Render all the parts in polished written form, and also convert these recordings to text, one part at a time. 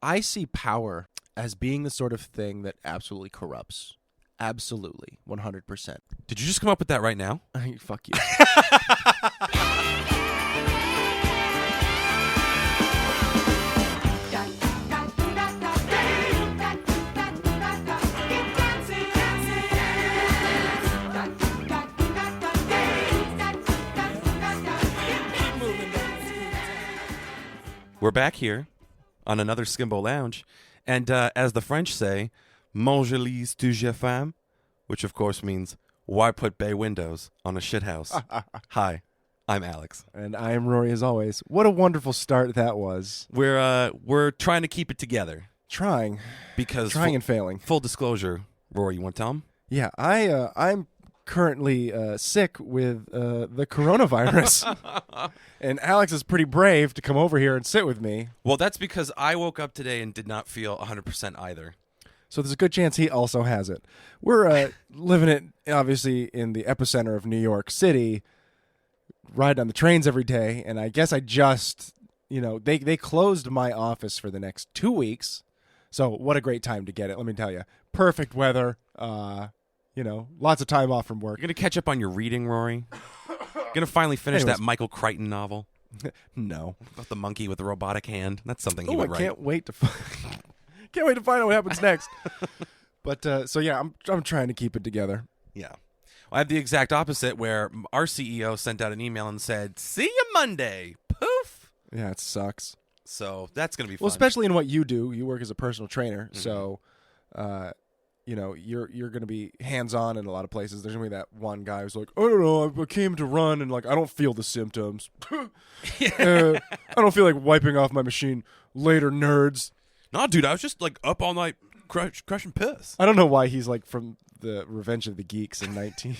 I see power as being the sort of thing that absolutely corrupts. Absolutely. 100%. Did you just come up with that right now? Fuck you. We're back here on another Skimbo Lounge, and as the French say, "Mange lise toujours femme," which of course means why put bay windows on a shithouse. Hi, I'm Alex, And I am Rory as always. What a wonderful start that was. We're trying to keep it together Trying because and failing. Full disclosure, Rory, you want to tell him? Yeah, I'm currently sick with the coronavirus. And Alex is pretty brave to come over here and sit with me. Well, that's because I woke up today and did not feel 100% either. So there's a good chance he also has it. We're living it, obviously, in the epicenter of New York City, ride on the trains every day, and I guess I just, they closed my office for the next 2 weeks. So what a great time to get it, let me tell you. Perfect weather, lots of time off from work. You're going to catch up on your reading, Rory? Going to finally finish that Michael Crichton novel? No. About the monkey with the robotic hand? That's something he would write. Can't wait to find out what happens next. But so yeah, I'm trying to keep it together. Yeah. Well, I have the exact opposite, where our CEO sent out an email and said, "See you Monday." Poof. Yeah, it sucks. So that's going to be fun. Well, especially in what you do. You work as a personal trainer, so you're going to be hands-on in a lot of places. There's going to be that one guy who's like, I don't know, I came to run and I don't feel the symptoms. I don't feel like wiping off my machine later, nerds. No, dude, I was just up all night crushing piss. I don't know why he's from the Revenge of the Geeks in 19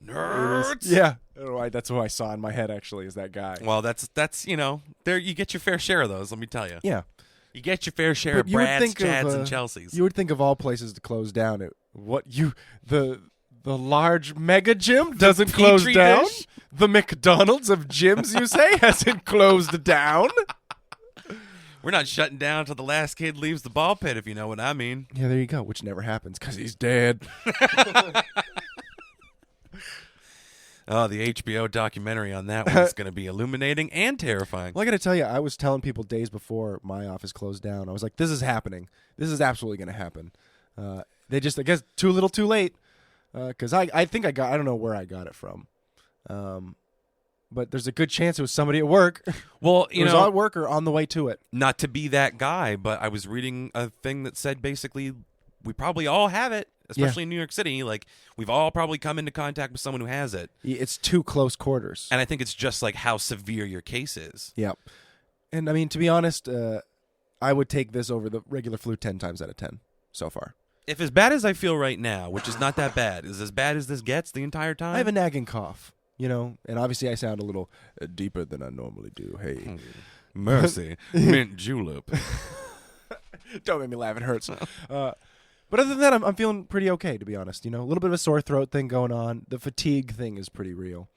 Nerds. Yeah, I don't know why, that's who I saw in my head actually, is that guy. Well, that's there you get your fair share of those. Let me tell you. Yeah. You get your fair share of Brads, Chads, and Chelseas. You would think of all places to close down. The large mega gym doesn't close down. Dish? The McDonald's of gyms, you say, hasn't closed down. We're not shutting down until the last kid leaves the ball pit, if you know what I mean. Yeah, there you go. Which never happens because he's dead. Oh, the HBO documentary on that one's going to be illuminating and terrifying. Well, I got to tell you, I was telling people days before my office closed down. I was like, this is happening. This is absolutely going to happen. They just, I guess, too little too late. Because I think I don't know where I got it from. But there's a good chance it was somebody at work. Well, it was at work or on the way to it. Not to be that guy, but I was reading a thing that said basically we probably all have it. Especially in New York City, we've all probably come into contact with someone who has it. It's too close quarters. And I think it's just how severe your case is. Yeah. And, I mean, to be honest, I would take this over the regular flu 10 times out of 10 so far. If as bad as I feel right now, which is not that bad, is as bad as this gets the entire time? I have a nagging cough, and obviously I sound a little deeper than I normally do. Hey. Mercy. Mint julep. Don't make me laugh. It hurts. But other than that, I'm feeling pretty okay, to be honest. A little bit of a sore throat thing going on. The fatigue thing is pretty real.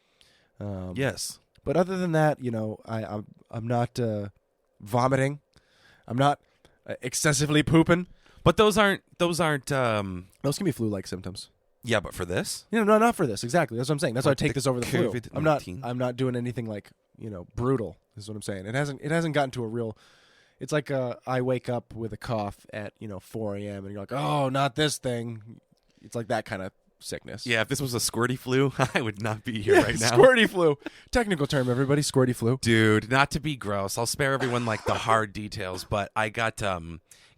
Yes. But other than that, I'm not vomiting. I'm not excessively pooping. But those aren't. Those can be flu-like symptoms. Yeah, but for this, no, not for this. Exactly. That's what I'm saying. That's why I take this over the flu. COVID-19. I'm not doing anything brutal. Is what I'm saying. It hasn't gotten to a real. It's like I wake up with a cough at 4 a.m. and you're like, oh, not this thing. It's like that kind of sickness. Yeah, if this was a squirty flu, I would not be here right now. Squirty flu. Technical term, everybody. Squirty flu. Dude, not to be gross. I'll spare everyone the hard details, but I got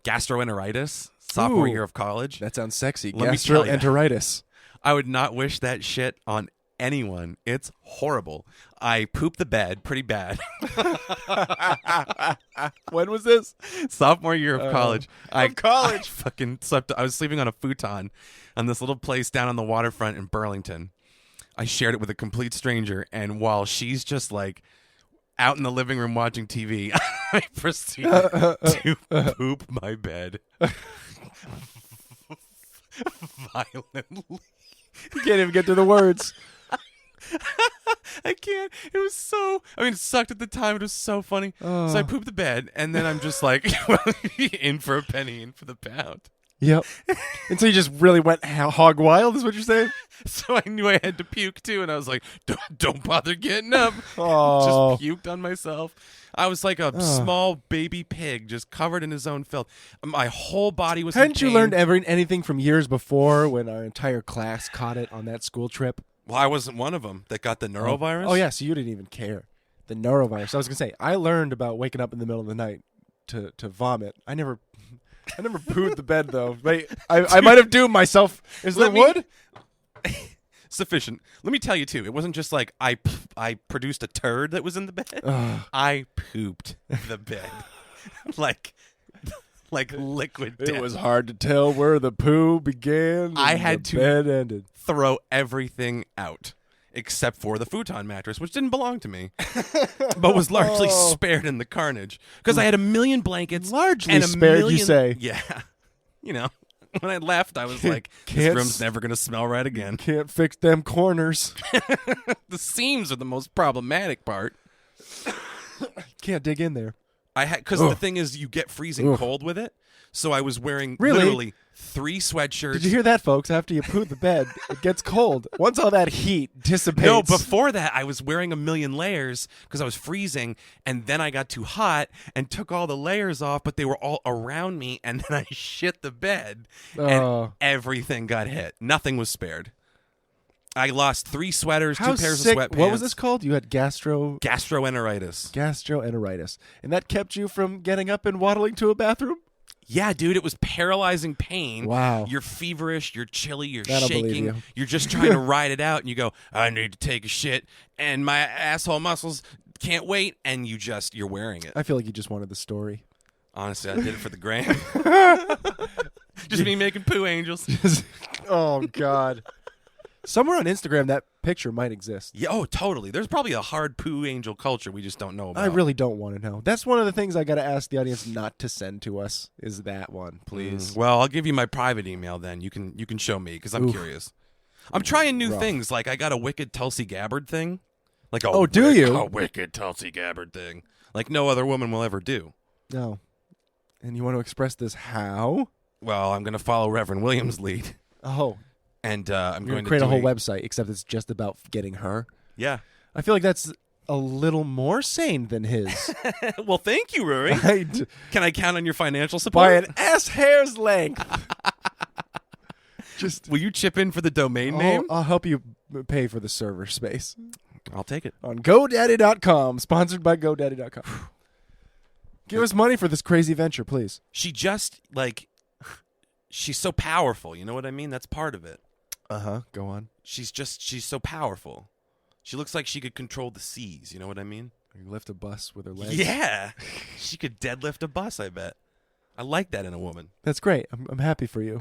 gastroenteritis sophomore year of college. That sounds sexy. Let me tell you. Gastroenteritis. I would not wish that shit on anyone. It's horrible. I pooped the bed pretty bad. When was this? Sophomore year of college. I fucking slept. I was sleeping on a futon on this little place down on the waterfront in Burlington. I shared it with a complete stranger, and while she's just out in the living room watching TV, I proceeded to poop my bed violently. You can't even get to the words. I can't. It was so. I mean, it sucked at the time. It was so funny. So I pooped the bed, and then I'm just like, in for a penny, in for the pound. Yep. And so you just really went hog wild, is what you're saying? So I knew I had to puke too, and I was like, "Don't bother getting up." Oh. Just puked on myself. I was like a small baby pig, just covered in his own filth. My whole body was. Hadn't in you pain. learned anything from years before when our entire class caught it on that school trip? Well, I wasn't one of them that got the neurovirus. Oh yeah, so you didn't even care. The neurovirus. I was gonna say I learned about waking up in the middle of the night to vomit. I never pooed the bed though. Wait, I might have doomed myself. Is there wood? Sufficient. Let me tell you too. It wasn't just like I produced a turd that was in the bed. I pooped the bed, like liquid death. It was hard to tell where the poo began. I and had the to bed ended. Throw everything out except for the futon mattress, which didn't belong to me, but was largely spared in the carnage because I had a million blankets. Largely and spared, you say? Yeah. You know, when I left, I was like, this room's never going to smell right again. Can't fix them corners. The seams are the most problematic part. Can't dig in there. Because the thing is, you get freezing cold with it. So I was wearing Really? literally 3 sweatshirts. Did you hear that, folks? After you poo the bed, it gets cold. Once all that heat dissipates. No, before that, I was wearing a million layers because I was freezing, and then I got too hot and took all the layers off, but they were all around me, and then I shit the bed, and everything got hit. Nothing was spared. I lost 3 sweaters, 2 pairs of sweatpants. What was this called? You had gastroenteritis. Gastroenteritis. And that kept you from getting up and waddling to a bathroom? Yeah, dude, it was paralyzing pain. Wow. You're feverish, you're chilly, you're That'll believe shaking. you. You're just trying to ride it out, and you go, I need to take a shit, and my asshole muscles can't wait, and you're wearing it. I feel like you just wanted the story. Honestly, I did it for the gram. Just me making poo angels. Oh, God. Somewhere on Instagram, that picture might exist. Yeah, oh, totally. There's probably a hard poo angel culture we just don't know about. I really don't want to know. That's one of the things I got to ask the audience not to send to us, is that one, please. Well, I'll give you my private email then. You can show me because I'm curious. I'm trying new things. Like I got a wicked Tulsi Gabbard thing. Like do you? A wicked Tulsi Gabbard thing. Like no other woman will ever do. No. And you want to express this how? Well, I'm going to follow Reverend William's lead. Oh. And I'm going to create a whole website, except it's just about getting her. Yeah. I feel like that's a little more sane than his. Well, thank you, Rory. Can I count on your financial support? By an hair's length. Just will you chip in for the domain name? I'll help you pay for the server space. I'll take it. On GoDaddy.com, sponsored by GoDaddy.com. Give us money for this crazy venture, please. She just, she's so powerful. You know what I mean? That's part of it. Uh-huh. Go on. She's so powerful. She looks like she could control the seas. You know what I mean? You lift a bus with her legs. Yeah. She could deadlift a bus, I bet. I like that in a woman. That's great. I'm happy for you.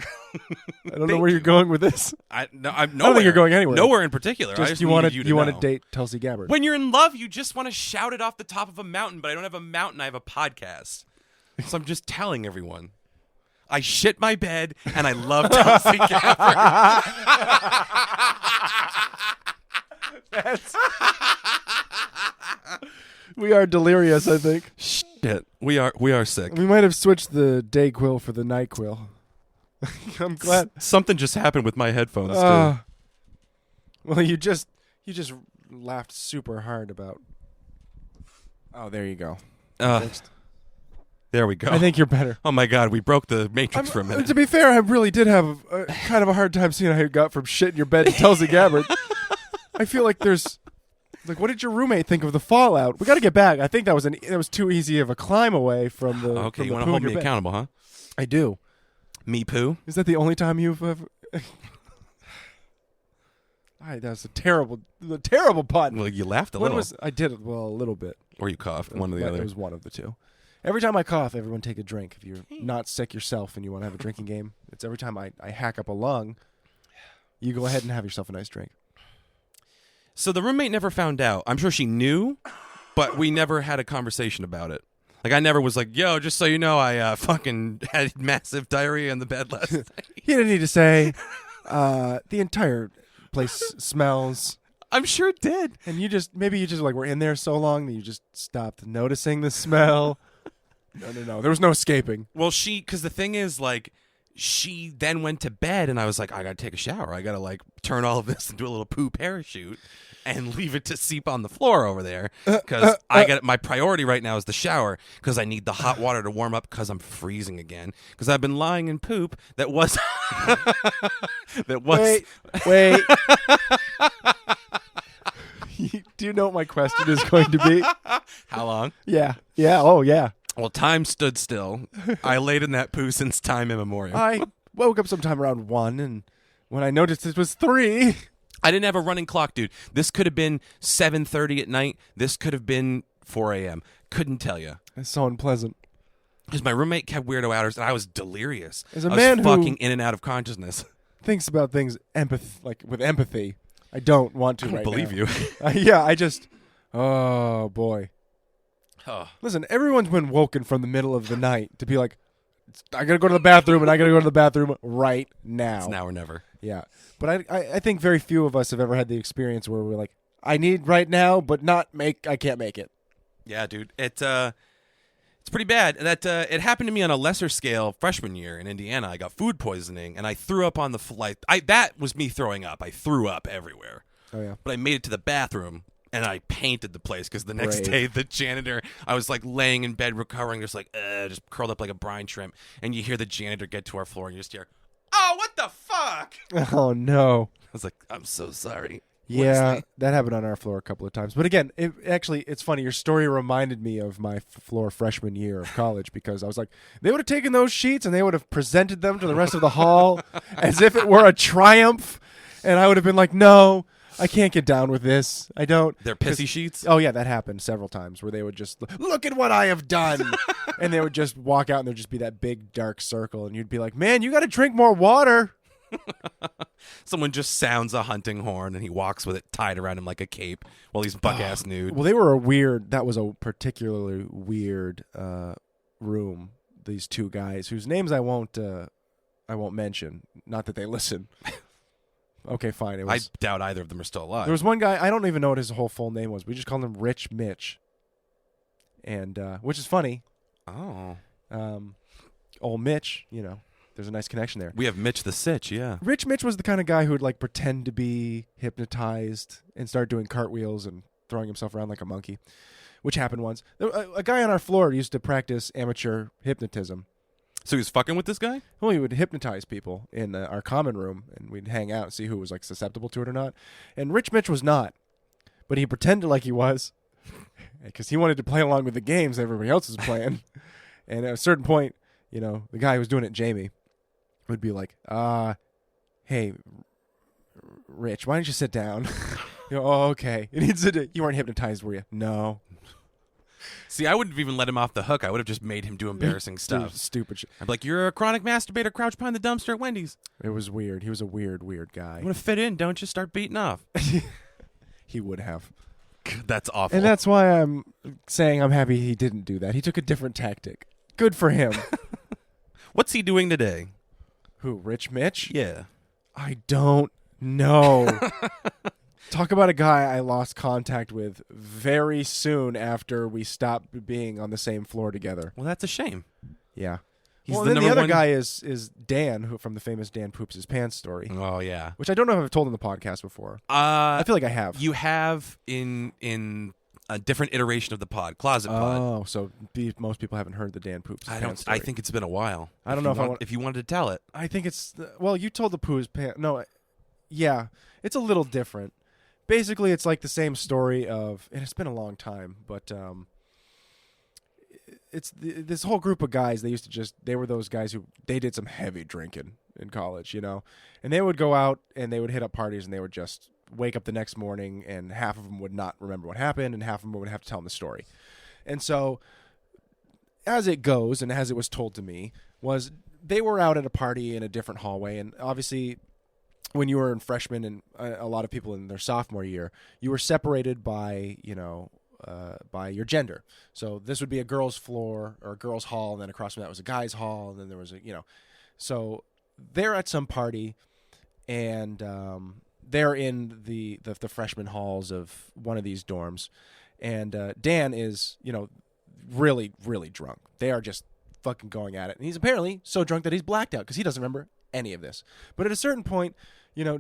I don't know where you're going with this. I'm nowhere. I don't think you're going anywhere. Nowhere in particular. Just I just you want to date Tulsi Gabbard. When you're in love, you just want to shout it off the top of a mountain, but I don't have a mountain. I have a podcast. So I'm just telling everyone. I shit my bed, and I love Tulsi Gabbard. We are delirious, I think. Shit. We are sick. We might have switched the Dayquil for the NyQuil. I'm glad. Something just happened with my headphones, too. Well, you just laughed super hard about... Oh, there you go. There we go. I think you're better. Oh, my God. We broke the matrix for a minute. To be fair, I really did have kind of a hard time seeing how you got from shit in your bed to Tulsi Gabbard. I feel like there's... what did your roommate think of the fallout? We got to get back. I think that was too easy of a climb away from the... Okay, from you the want to poo hold in me your bed. accountable, huh? I do. Me poo? Is that the only time you've ever... That's a terrible pun. Well, you laughed a little. I did it, a little bit. Or you coughed, one or the other. It was one of the two. Every time I cough, everyone take a drink. If you're not sick yourself and you want to have a drinking game, it's every time I hack up a lung, you go ahead and have yourself a nice drink. So the roommate never found out. I'm sure she knew, but we never had a conversation about it. I never was like, yo, just so you know, I fucking had massive diarrhea in the bed last night. You didn't need to say, the entire place smells. I'm sure it did. And maybe you just like were in there so long that you just stopped noticing the smell. No. There was no escaping. Well, because the thing is, like, she then went to bed, and I was like, I gotta take a shower. I gotta like turn all of this into a little poo parachute and leave it to seep on the floor over there. Because my priority right now is the shower, because I need the hot water to warm up because I'm freezing again. Because I've been lying in poop that was Wait. Do you know what my question is going to be? How long? Yeah. Oh, yeah. Well, time stood still. I laid in that poo since time immemorial. I woke up sometime around 1, and when I noticed it was 3. I didn't have a running clock, dude. This could have been 7:30 at night. This could have been 4 a.m. Couldn't tell you. It's so unpleasant. Because my roommate kept weirdo hours, and I was delirious. As a I man was who fucking in and out of consciousness. Thinks about things with empathy. I don't want to I don't right believe now. you. Yeah, I just... Oh, boy. Oh. Listen, everyone's been woken from the middle of the night to be like, I gotta go to the bathroom, and I gotta go to the bathroom right now. It's now or never. Yeah. But I think very few of us have ever had the experience where we're like, I need right now, but I can't make it. Yeah, dude. It's pretty bad. That it happened to me on a lesser scale freshman year in Indiana. I got food poisoning, and I threw up on the flight. That was me throwing up. I threw up everywhere. Oh, yeah. But I made it to the bathroom, and I painted the place because the next Brave. day the janitor, I was like laying in bed recovering, just like just curled up like a brine shrimp, and you hear the janitor get to our floor, and you just hear, "Oh, what the fuck!" Oh, no. I was like, "I'm so sorry." Yeah, that happened on our floor a couple of times. But again, it's funny. Your story reminded me of my floor freshman year of college because I was like, they would have taken those sheets and they would have presented them to the rest of the hall as if it were a triumph. And I would have been like, no, I can't get down with this. I don't. They're pissy sheets? Oh, yeah, that happened several times where they would just, look at what I have done. And they would just walk out and there'd just be that big dark circle. And you'd be like, man, you got to drink more water. Someone just sounds a hunting horn and he walks with it tied around him like a cape while he's buck-ass nude. Well, that was a particularly weird room, these two guys whose names I won't mention. Not that they listen. Okay, fine. I doubt either of them are still alive. There was one guy, I don't even know what his whole full name was. We just called him Rich Mitch. And which is funny. Oh. Old Mitch, there's a nice connection there. We have Mitch the Sitch, yeah. Rich Mitch was the kind of guy who would like pretend to be hypnotized and start doing cartwheels and throwing himself around like a monkey, which happened once. A guy on our floor used to practice amateur hypnotism. So he was fucking with this guy? Well, he would hypnotize people in our common room, and we'd hang out and see who was like susceptible to it or not. And Rich Mitch was not, but he pretended like he was because he wanted to play along with the games everybody else was playing. And at a certain point, the guy who was doing it, Jamie, would be like, hey, Rich, why don't you sit down? Oh, okay. And he'd sit, you weren't hypnotized, were you? No. See, I wouldn't have even let him off the hook. I would have just made him do embarrassing stuff. Stupid shit. I'd be like, you're a chronic masturbator, crouch behind the dumpster at Wendy's. It was weird. He was a weird guy. You want to fit in, don't you? Start beating off. He would have. That's awful. And that's why I'm saying I'm happy he didn't do that. He took a different tactic. Good for him. What's he doing today? Who, Rich Mitch? Yeah. I don't know. Talk about a guy I lost contact with very soon after we stopped being on the same floor together. Well, that's a shame. Yeah. He's Well, the then the other one guy is Dan, who from the famous Dan Poops His Pants story, Oh, yeah. which I don't know if I've told on the podcast before. I feel like I have. You have in a different iteration of the pod, Closet Pod. Oh, so most people haven't heard the Dan Poops His Pants story. I think it's been a while. I don't know if you wanted to tell it. I think it's you told the Pooh's Pants. No, yeah, it's a little different. Basically, it's like the same story of, and it's been a long time, but it's this whole group of guys. They were those guys who they did some heavy drinking in college, and they would go out and they would hit up parties and they would just wake up the next morning and half of them would not remember what happened and half of them would have to tell them the story. And so, as it goes and as it was told to me, was they were out at a party in a different hallway, and obviously, when you were in freshman and a lot of people in their sophomore year, you were separated by your gender. So this would be a girls' floor or a girls' hall, and then across from that was a guys' hall, and then there was so they're at some party, and they're in the freshman halls of one of these dorms, and Dan is, really, really drunk. They are just fucking going at it. And he's apparently so drunk that he's blacked out because he doesn't remember any of this. But at a certain point,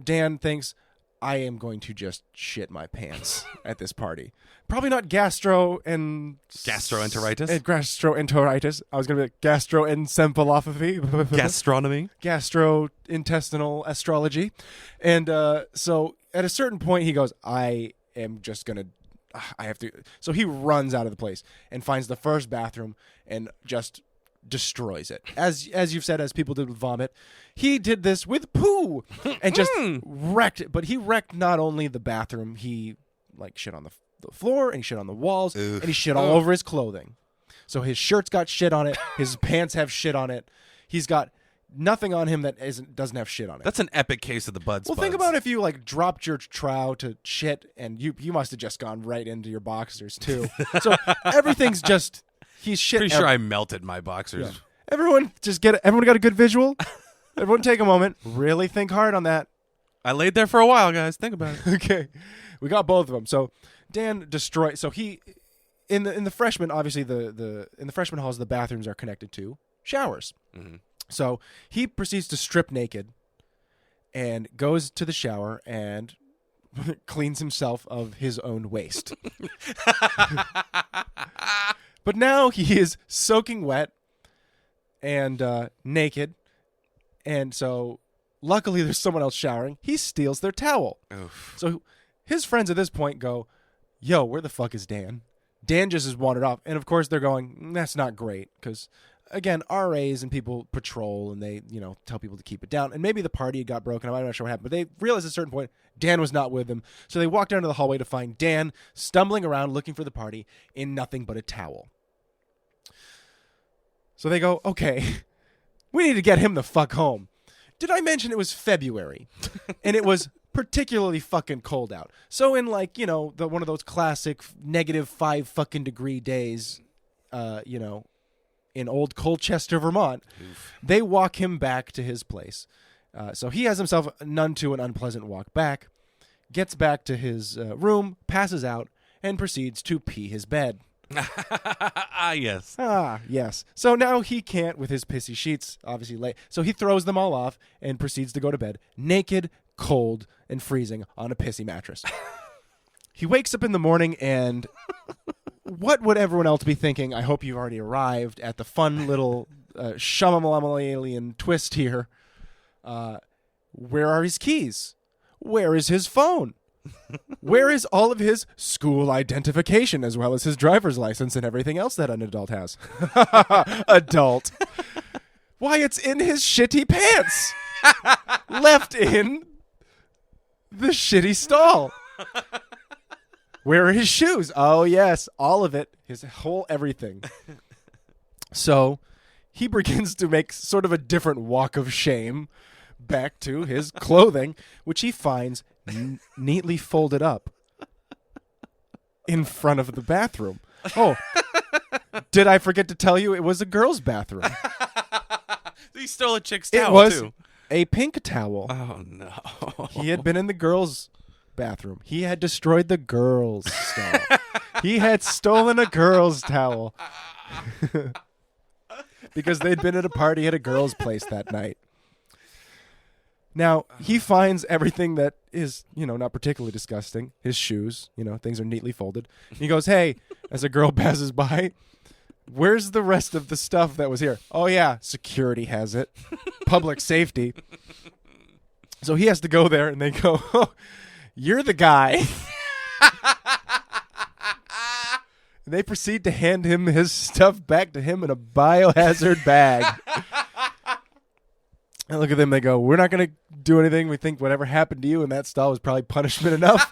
Dan thinks, I am going to just shit my pants at this party. Probably not gastroenteritis. Gastroenteritis. I was going to be gastroencephalopathy. Gastronomy. Gastrointestinal astrology. And so at a certain point, he goes, I am just going to, I have to. So he runs out of the place and finds the first bathroom and just destroys it. As you've said, as people did with vomit, he did this with poo and just wrecked it. But he wrecked not only the bathroom, he shit on the floor and he shit on the walls. Oof. And he shit all over his clothing. So his shirt's got shit on it. His pants have shit on it. He's got nothing on him that doesn't have shit on it. That's an epic case of the buds. Well, think about if you dropped your trow to shit and you must have just gone right into your boxers too. So everything's just. He's shit. Pretty sure I melted my boxers. Yeah. Everyone got a good visual? Everyone take a moment. Really think hard on that. I laid there for a while, guys. Think about it. Okay. We got both of them. So Dan destroyed. So he, in the freshman, obviously in the freshman halls, the bathrooms are connected to showers. Mm-hmm. So he proceeds to strip naked and goes to the shower and cleans himself of his own waste. But now he is soaking wet and naked. And so luckily there's someone else showering. He steals their towel. Oof. So his friends at this point go, yo, where the fuck is Dan? Dan just has wandered off. And of course they're going, that's not great. Because again, RAs and people patrol and they, tell people to keep it down. And maybe the party got broken up. I'm not sure what happened. But they realized at a certain point Dan was not with them. So they walked down to the hallway to find Dan stumbling around looking for the party in nothing but a towel. So they go, okay, we need to get him the fuck home. Did I mention it was February? And it was particularly fucking cold out. So in one of those classic -5 fucking degree days, in old Colchester, Vermont, they walk him back to his place. So he has himself none too an unpleasant walk back, gets back to his room, passes out, and proceeds to pee his bed. Yes. Yes. So now he can't, with his pissy sheets, obviously lay. So he throws them all off and proceeds to go to bed, naked, cold, and freezing on a pissy mattress. He wakes up in the morning and what would everyone else be thinking? I hope you've already arrived at the fun little alien twist here. Where are his keys? Where is his phone? Where is all of his school identification as well as his driver's license and everything else that an adult has? Adult. Why, it's in his shitty pants. Left in the shitty stall. Where are his shoes? Oh, yes, all of it. His whole everything. So he begins to make sort of a different walk of shame back to his clothing, which he finds neatly folded up in front of the bathroom. Oh, did I forget to tell you it was a girl's bathroom? He stole a chick's towel, it was too. A pink towel. Oh, no. He had been in the girls' bathroom. He had destroyed the girls' stall. He had stolen a girl's towel. Because they'd been at a party at a girl's place that night. Now, he finds everything that is, not particularly disgusting. His shoes, things are neatly folded. He goes, hey, as a girl passes by, where's the rest of the stuff that was here? Oh, yeah, security has it. Public safety. So he has to go there, and they go, oh, you're the guy. And they proceed to hand him his stuff back to him in a biohazard bag. And look at them, they go, we're not going to do anything. We think whatever happened to you in that stall was probably punishment enough.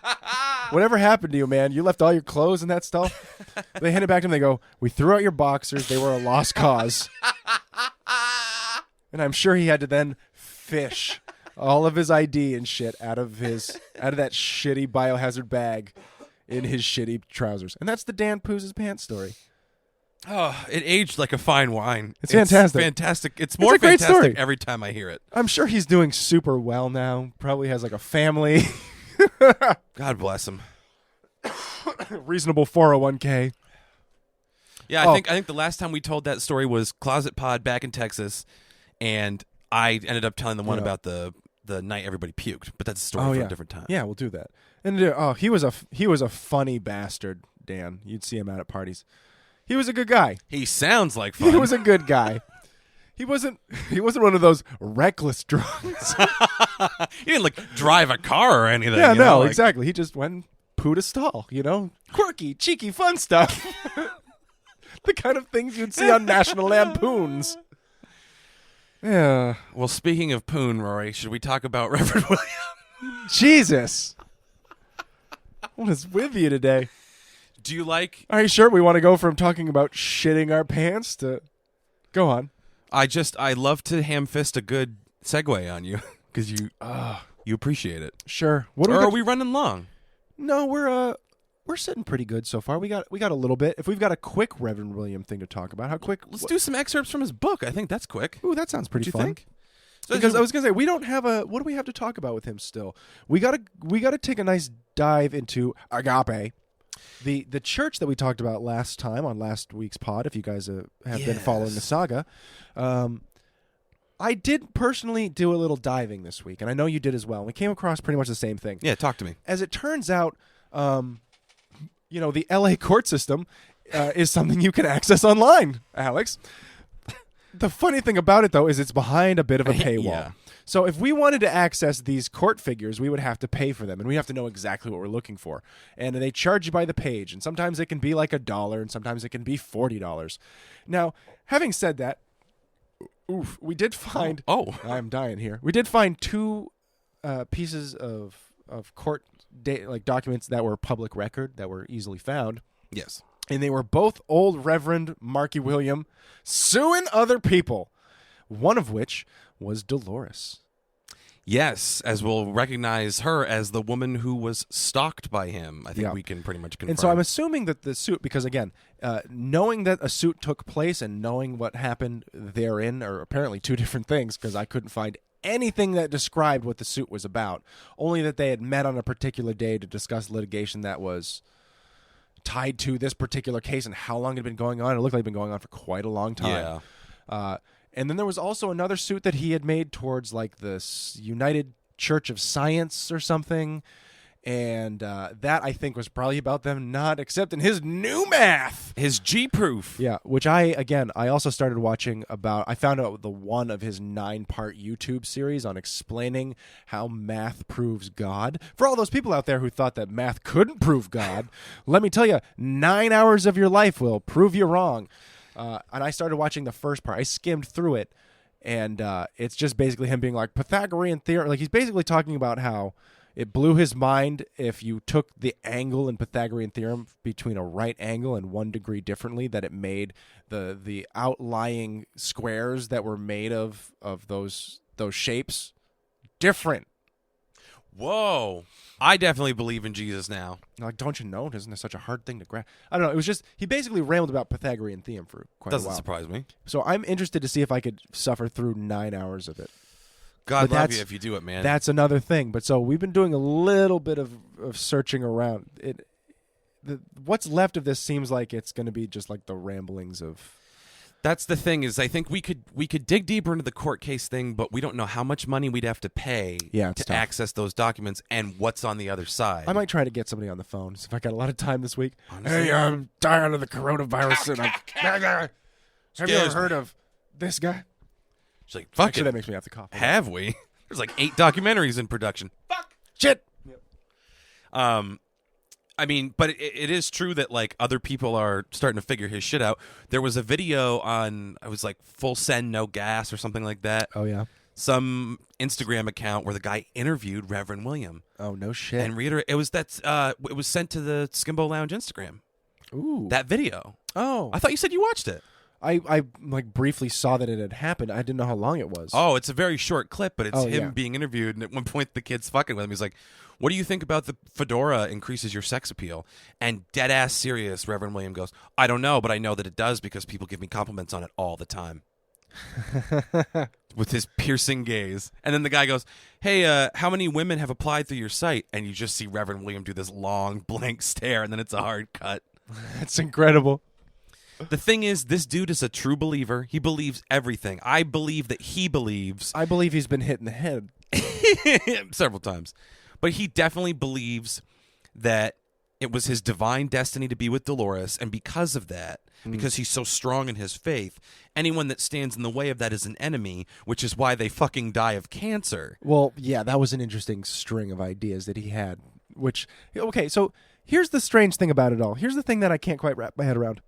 Whatever happened to you, man? You left all your clothes in that stall? They hand it back to him. They go, we threw out your boxers. They were a lost cause. And I'm sure he had to then fish all of his ID and shit out of that shitty biohazard bag in his shitty trousers. And that's the Dan Poos' pants story. Oh, it aged like a fine wine. It's fantastic. Fantastic. It's more a great fantastic story. every time I hear it. I'm sure he's doing super well now. Probably has like a family. God bless him. Reasonable 401k. Yeah, I think the last time we told that story was Closet Pod back in Texas, and I ended up telling the one about the night everybody puked. But that's a story for a different time. Yeah, we'll do that. And he was a funny bastard, Dan. You'd see him out at parties. He was a good guy. He sounds like fun. He was a good guy. He wasn't one of those reckless drunks. He didn't like drive a car or anything. Yeah, no, like, exactly. He just went and pooed a stall, Quirky, cheeky, fun stuff. The kind of things you'd see on National Lampoons. Yeah. Well, speaking of poon, Rory, should we talk about Reverend William? Jesus. What is with you today? Do you like... Are you sure we want to go from talking about shitting our pants to... Go on. I love to ham fist a good segue on you because you appreciate it. Sure. Are we running long? No, we're sitting pretty good so far. We got a little bit. If we've got a quick Reverend William thing to talk about, how quick? Let's do some excerpts from his book. I think that's quick. Ooh, that sounds pretty Do you fun. think? Because I was gonna say we don't have a. What do we have to talk about with him still? We gotta take a nice dive into agape. The church that we talked about last time on last week's pod, if you guys have been following the saga, I did personally do a little diving this week, and I know you did as well. We came across pretty much the same thing. Yeah, talk to me. As it turns out, the LA court system is something you can access online, Alex. The funny thing about it, though, is it's behind a bit of a paywall. Yeah. So if we wanted to access these court figures, we would have to pay for them, and we have to know exactly what we're looking for. And they charge you by the page, and sometimes it can be like $1, and sometimes it can be $40. Now, having said that, we did find... Oh. I'm dying here. We did find two pieces of court documents that were public record, that were easily found. Yes. And they were both old Reverend Marky William suing other people, one of which was Dolores. Yes, as we'll recognize her as the woman who was stalked by him. I think we can pretty much confirm. And so I'm assuming that the suit, because again, knowing that a suit took place and knowing what happened therein are apparently two different things, because I couldn't find anything that described what the suit was about, only that they had met on a particular day to discuss litigation that was tied to this particular case and how long it had been going on. It looked like it had been going on for quite a long time. Yeah. And then there was also another suit that he had made towards like this United Church of Science or something. And that, I think, was probably about them not accepting his new math. His G-proof. Yeah, which I also started watching about. I found out the one of his 9-part YouTube series on explaining how math proves God. For all those people out there who thought that math couldn't prove God, let me tell you, 9 hours of your life will prove you wrong. And I started watching the first part. I skimmed through it, and it's just basically him being like, Pythagorean theorem. Like, he's basically talking about how it blew his mind if you took the angle in Pythagorean theorem between a right angle and 1 degree differently, that it made the outlying squares that were made of those shapes different. Whoa. I definitely believe in Jesus now. Like, don't you know? Isn't this such a hard thing to grasp? I don't know. It was just, he basically rambled about Pythagorean theorem for quite a while. Doesn't surprise me. So I'm interested to see if I could suffer through 9 hours of it. God love you if you do it, man. That's another thing. But so we've been doing a little bit of searching around. What's left of this seems like it's going to be just like the ramblings of... That's the thing, is I think we could dig deeper into the court case thing, but we don't know how much money we'd have to pay to tough. access those documents and what's on the other side. I might try to get somebody on the phone. So if I got a lot of time this week. Honestly, Hey, I'm dying of the coronavirus. Have you ever heard of this guy? She's like, fuck Actually, it. that makes me have to cough. Have we? There's like 8 documentaries in production. Fuck. Shit. I mean, but it is true that like other people are starting to figure his shit out. There was a video on, it was like Full Send No Gas or something like that. Oh, yeah. Some Instagram account where the guy interviewed Reverend William. Oh, no shit. And it was sent to the Skimbo Lounge Instagram. Ooh. That video. Oh. I thought you said you watched it. I like briefly saw that it had happened. I didn't know how long it was. Oh, it's a very short clip, but it's him yeah. being interviewed, and at one point the kid's fucking with him. He's like, "What do you think about the fedora increases your sex appeal?" And dead ass serious, Reverend William goes, "I don't know, but I know that it does because people give me compliments on it all the time." With his piercing gaze. And then the guy goes, "Hey, how many women have applied through your site?" And you just see Reverend William do this long blank stare, and then it's a hard cut. That's incredible. The thing is, this dude is a true believer. He believes everything. I believe that he believes. I believe he's been hit in the head several times. But he definitely believes that it was his divine destiny to be with Dolores, and because of that, because he's so strong in his faith, anyone that stands in the way of that is an enemy, which is why they fucking die of cancer. Well, yeah, that was an interesting string of ideas that he had, which, okay, so here's the strange thing about it all. Here's the thing that I can't quite wrap my head around.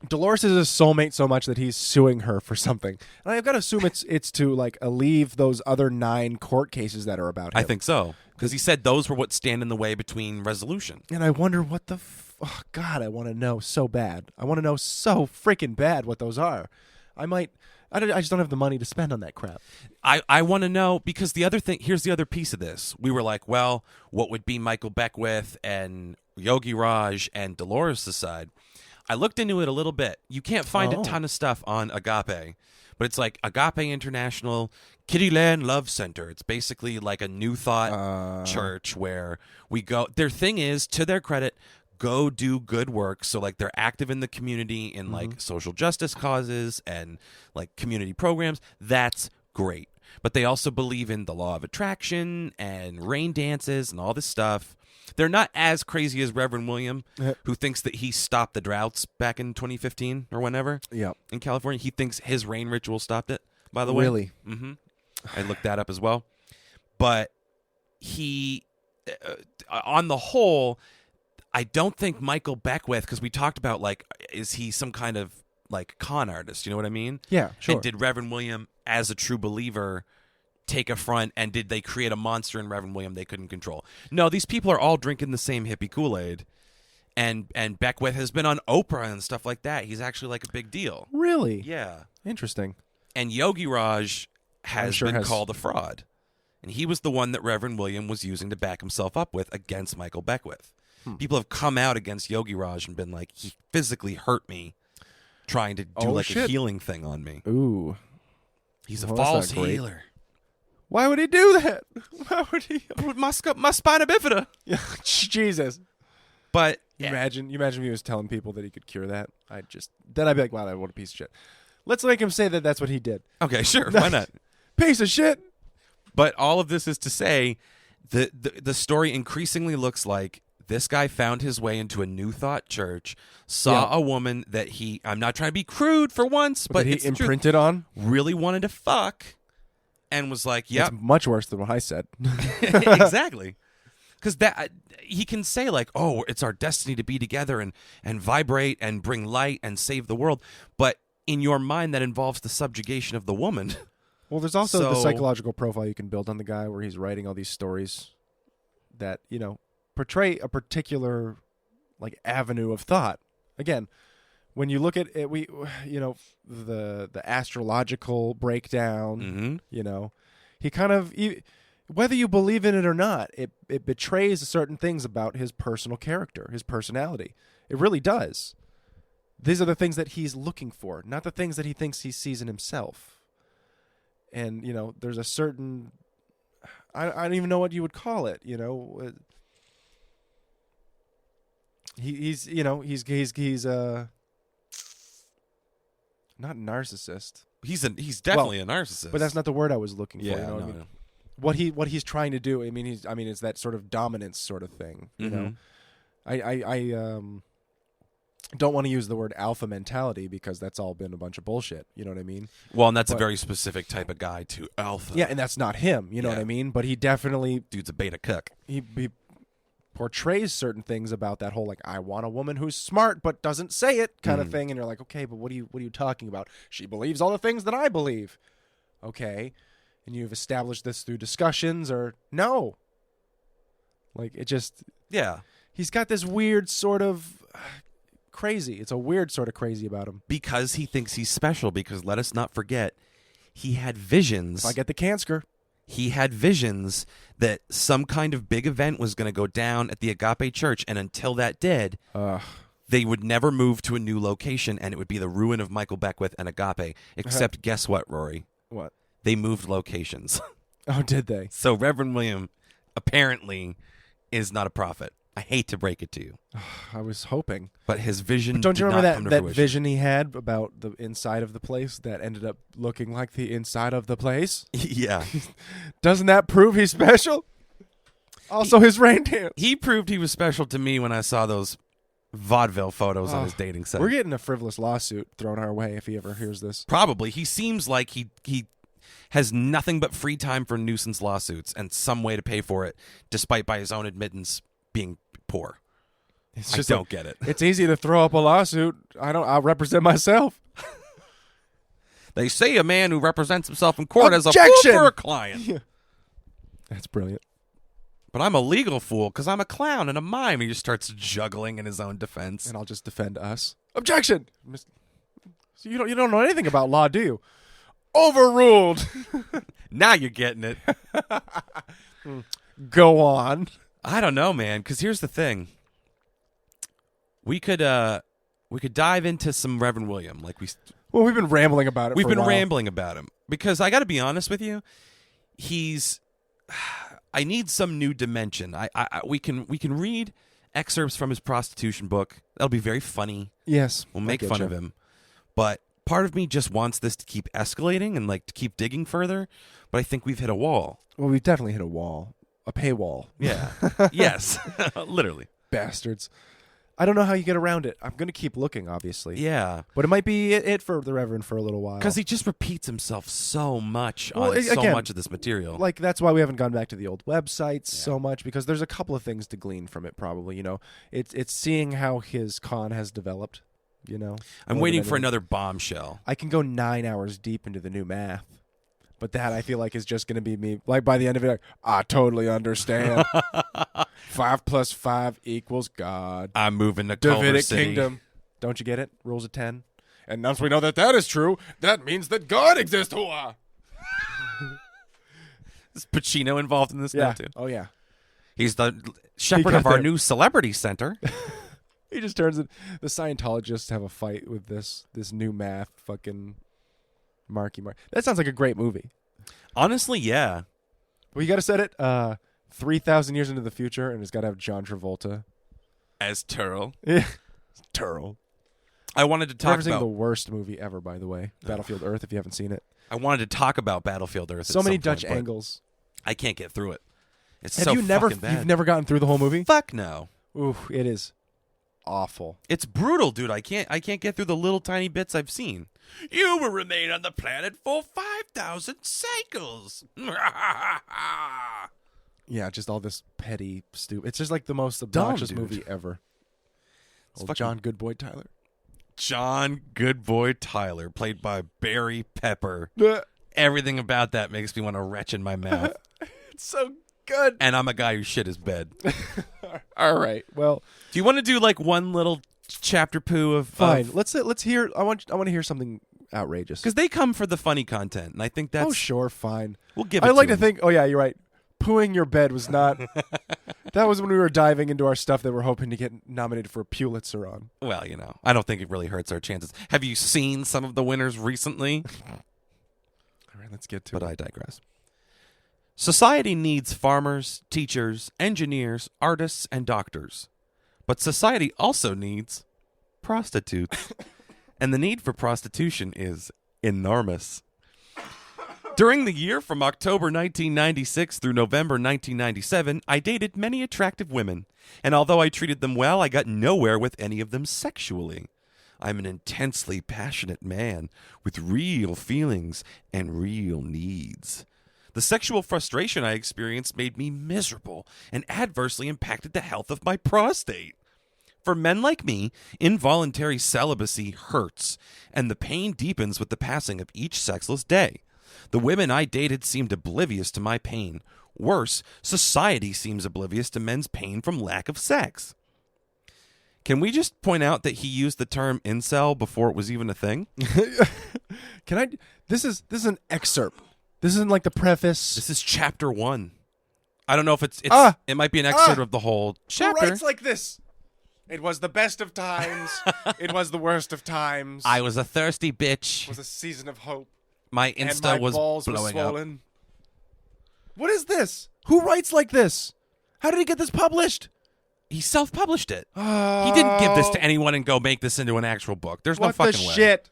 Dolores is his soulmate so much that he's suing her for something. And I've got to assume it's to, like, alleviate those other 9 court cases that are about him. I think so. Because he said those were what stand in the way between resolution. And I wonder what the... oh, God, I want to know so bad. I want to know so freaking bad what those are. I just don't have the money to spend on that crap. I want to know, because the other thing... Here's the other piece of this. We were like, well, what would be Michael Beckwith and Yogi Raj and Dolores' side? I looked into it a little bit. You can't find a ton of stuff on Agape, but it's like Agape International Kittyland Love Center. It's basically like a New Thought church where we go. Their thing is, to their credit, go do good work. So like they're active in the community in like social justice causes and like community programs. That's great. But they also believe in the law of attraction and rain dances and all this stuff. They're not as crazy as Reverend William, who thinks that he stopped the droughts back in 2015 or whenever in California. He thinks his rain ritual stopped it, by the way. Really? Mm-hmm. I looked that up as well. But he, on the whole, I don't think Michael Beckwith, because we talked about, like, is he some kind of, like, con artist? You know what I mean? Yeah, sure. And did Reverend William, as a true believer, take a front, and did they create a monster in Reverend William they couldn't control? No, these people are all drinking the same hippie Kool-Aid, and Beckwith has been on Oprah and stuff like that. He's actually like a big deal. Really? Yeah. Interesting. And Yogi Raj has been called a fraud, and he was the one that Reverend William was using to back himself up with against Michael Beckwith. People have come out against Yogi Raj and been like, he physically hurt me trying to do a healing thing on me. Ooh. He's a false healer. Why would he do that? Why would he? My spina bifida. Jesus. But you imagine if he was telling people that he could cure that. I'd be like, wow, what a piece of shit. Let's make him say that that's what he did. Okay, sure. Why not? Piece of shit. But all of this is to say the story increasingly looks like this guy found his way into a New Thought church, saw a woman that I'm not trying to be crude for once, but he imprinted on, really wanted to fuck. And was like, yeah. It's much worse than what I said. Exactly. Because that he can say like, oh, it's our destiny to be together and vibrate and bring light and save the world. But in your mind, that involves the subjugation of the woman. Well, there's also the psychological profile you can build on the guy where he's writing all these stories that, portray a particular like avenue of thought. Again, when you look at it, the astrological breakdown, he kind of, whether you believe in it or not, it betrays certain things about his personal character, his personality. It really does. These are the things that he's looking for, not the things that he thinks he sees in himself. And, there's a certain, I don't even know what you would call it, He's not narcissist. He's definitely a narcissist. But that's not the word I was looking for. Yeah, no. What he's trying to do. I mean, it's that sort of dominance sort of thing. You know, I don't want to use the word alpha mentality because that's all been a bunch of bullshit. You know what I mean? Well, and that's a very specific type of guy to alpha. Yeah, and that's not him. You know what I mean? But he definitely dude's a beta cook. He portrays certain things about that whole, like, I want a woman who's smart but doesn't say it kind of thing, and you're like, okay, but what are you talking about? She believes all the things that I believe. Okay, and you've established this through discussions, or no? Like, it just, he's got this weird sort of crazy. It's a weird sort of crazy about him. Because he thinks he's special, because let us not forget, he had visions. If I get the cancer. He had visions that some kind of big event was going to go down at the Agape Church, and until that did, they would never move to a new location, and it would be the ruin of Michael Beckwith and Agape. Except, guess what, Rory? What? They moved locations. Oh, did they? So Reverend William apparently is not a prophet. I hate to break it to you. I was hoping. But his vision Don't you remember that fruition. vision he had about the inside of the place that ended up looking like the inside of the place? Yeah. Doesn't that prove he's special? Also, his reindeer. He proved he was special to me when I saw those vaudeville photos on his dating site. We're getting a frivolous lawsuit thrown our way if he ever hears this. Probably. He seems like he has nothing but free time for nuisance lawsuits and some way to pay for it, despite by his own admittance being poor. It's just I don't get it. It's easy to throw up a lawsuit. I'll represent myself. They say a man who represents himself in court has a Objection! fool for a client. Yeah. That's brilliant. But I'm a legal fool because I'm a clown and a mime. He just starts juggling in his own defense. And I'll just defend us. Objection! So you don't know anything about law, do you? Overruled. Now you're getting it. Go on. I don't know, man, because here's the thing. We could dive into some Reverend William. Well, we've been rambling about it We've for a been while. rambling about him. Because I got to be honest with you, I need some new dimension. We can read excerpts from his prostitution book. That'll be very funny. Yes. We'll make fun of him. But part of me just wants this to keep escalating and to keep digging further. But I think we've hit a wall. Well, we've definitely hit a wall. A paywall. Yeah. Yes. Literally. Bastards. I don't know how you get around it. I'm going to keep looking, obviously. Yeah. But it might be it for the Reverend for a little while. Because he just repeats himself so much on so much of this material. That's why we haven't gone back to the old websites so much, because there's a couple of things to glean from it, probably. It's seeing how his con has developed, I'm waiting for another bombshell. I can go 9 hours deep into the new math. But that, I feel like, is just going to be me. By the end of it, I totally understand. 5 + 5 = God. I'm moving to Culver Davidic City. Kingdom. Don't you get it? Rules of 10. And once we know that is true, that means that God exists. Is Pacino involved in this now, too? Oh, yeah. He's the shepherd of our new celebrity center. He just turns it. The Scientologists have a fight with this new math fucking Marky Mark. That sounds like a great movie. Honestly, yeah. Well, you got to set it 3,000 years into the future, and it's got to have John Travolta as Turl. Yeah, Turl. I wanted to talk about the worst movie ever, by the way, Battlefield Earth. If you haven't seen it, I wanted to talk about Battlefield Earth. So many Dutch angles. I can't get through it. It's have so you never? fucking bad. You've never gotten through the whole movie? Fuck no. Ooh, it is awful. It's brutal, dude. I can't get through the little tiny bits I've seen. You will remain on the planet for 5,000 cycles. Yeah, just all this petty, stupid. It's just like the most obnoxious Dumb, movie ever. Fucking John Goodboy Tyler. John Goodboy Tyler, played by Barry Pepper. Everything about that makes me want to retch in my mouth. It's so good. And I'm a guy who shit his bed. All right. Well, do you want to do one little chapter poo of? Fine. Let's hear. I want to hear something outrageous, because they come for the funny content, and I think that's. Oh sure, fine. We'll give it. I like to them. think. Oh yeah, you're right. Pooing your bed was not. That was when we were diving into our stuff that we're hoping to get nominated for a Pulitzer on. Well, I don't think it really hurts our chances. Have you seen some of the winners recently? All right, let's get to it. But I digress. Society needs farmers, teachers, engineers, artists, and doctors. But society also needs prostitutes. And the need for prostitution is enormous. During the year from October 1996 through November 1997, I dated many attractive women. And although I treated them well, I got nowhere with any of them sexually. I'm an intensely passionate man with real feelings and real needs. The sexual frustration I experienced made me miserable and adversely impacted the health of my prostate. For men like me, involuntary celibacy hurts, and the pain deepens with the passing of each sexless day. The women I dated seemed oblivious to my pain. Worse, society seems oblivious to men's pain from lack of sex. Can we just point out that he used the term incel before it was even a thing? Can I? This is an excerpt. This isn't like the preface. This is chapter 1. I don't know if it might be an excerpt of the whole chapter. Who writes like this? It was the best of times. It was the worst of times. I was a thirsty bitch. It was a season of hope. My Insta and my was balls blowing were up. swollen. What is this? Who writes like this? How did he get this published? He self-published it. Oh, He didn't give this to anyone and go make this into an actual book. There's no what fucking the way. shit?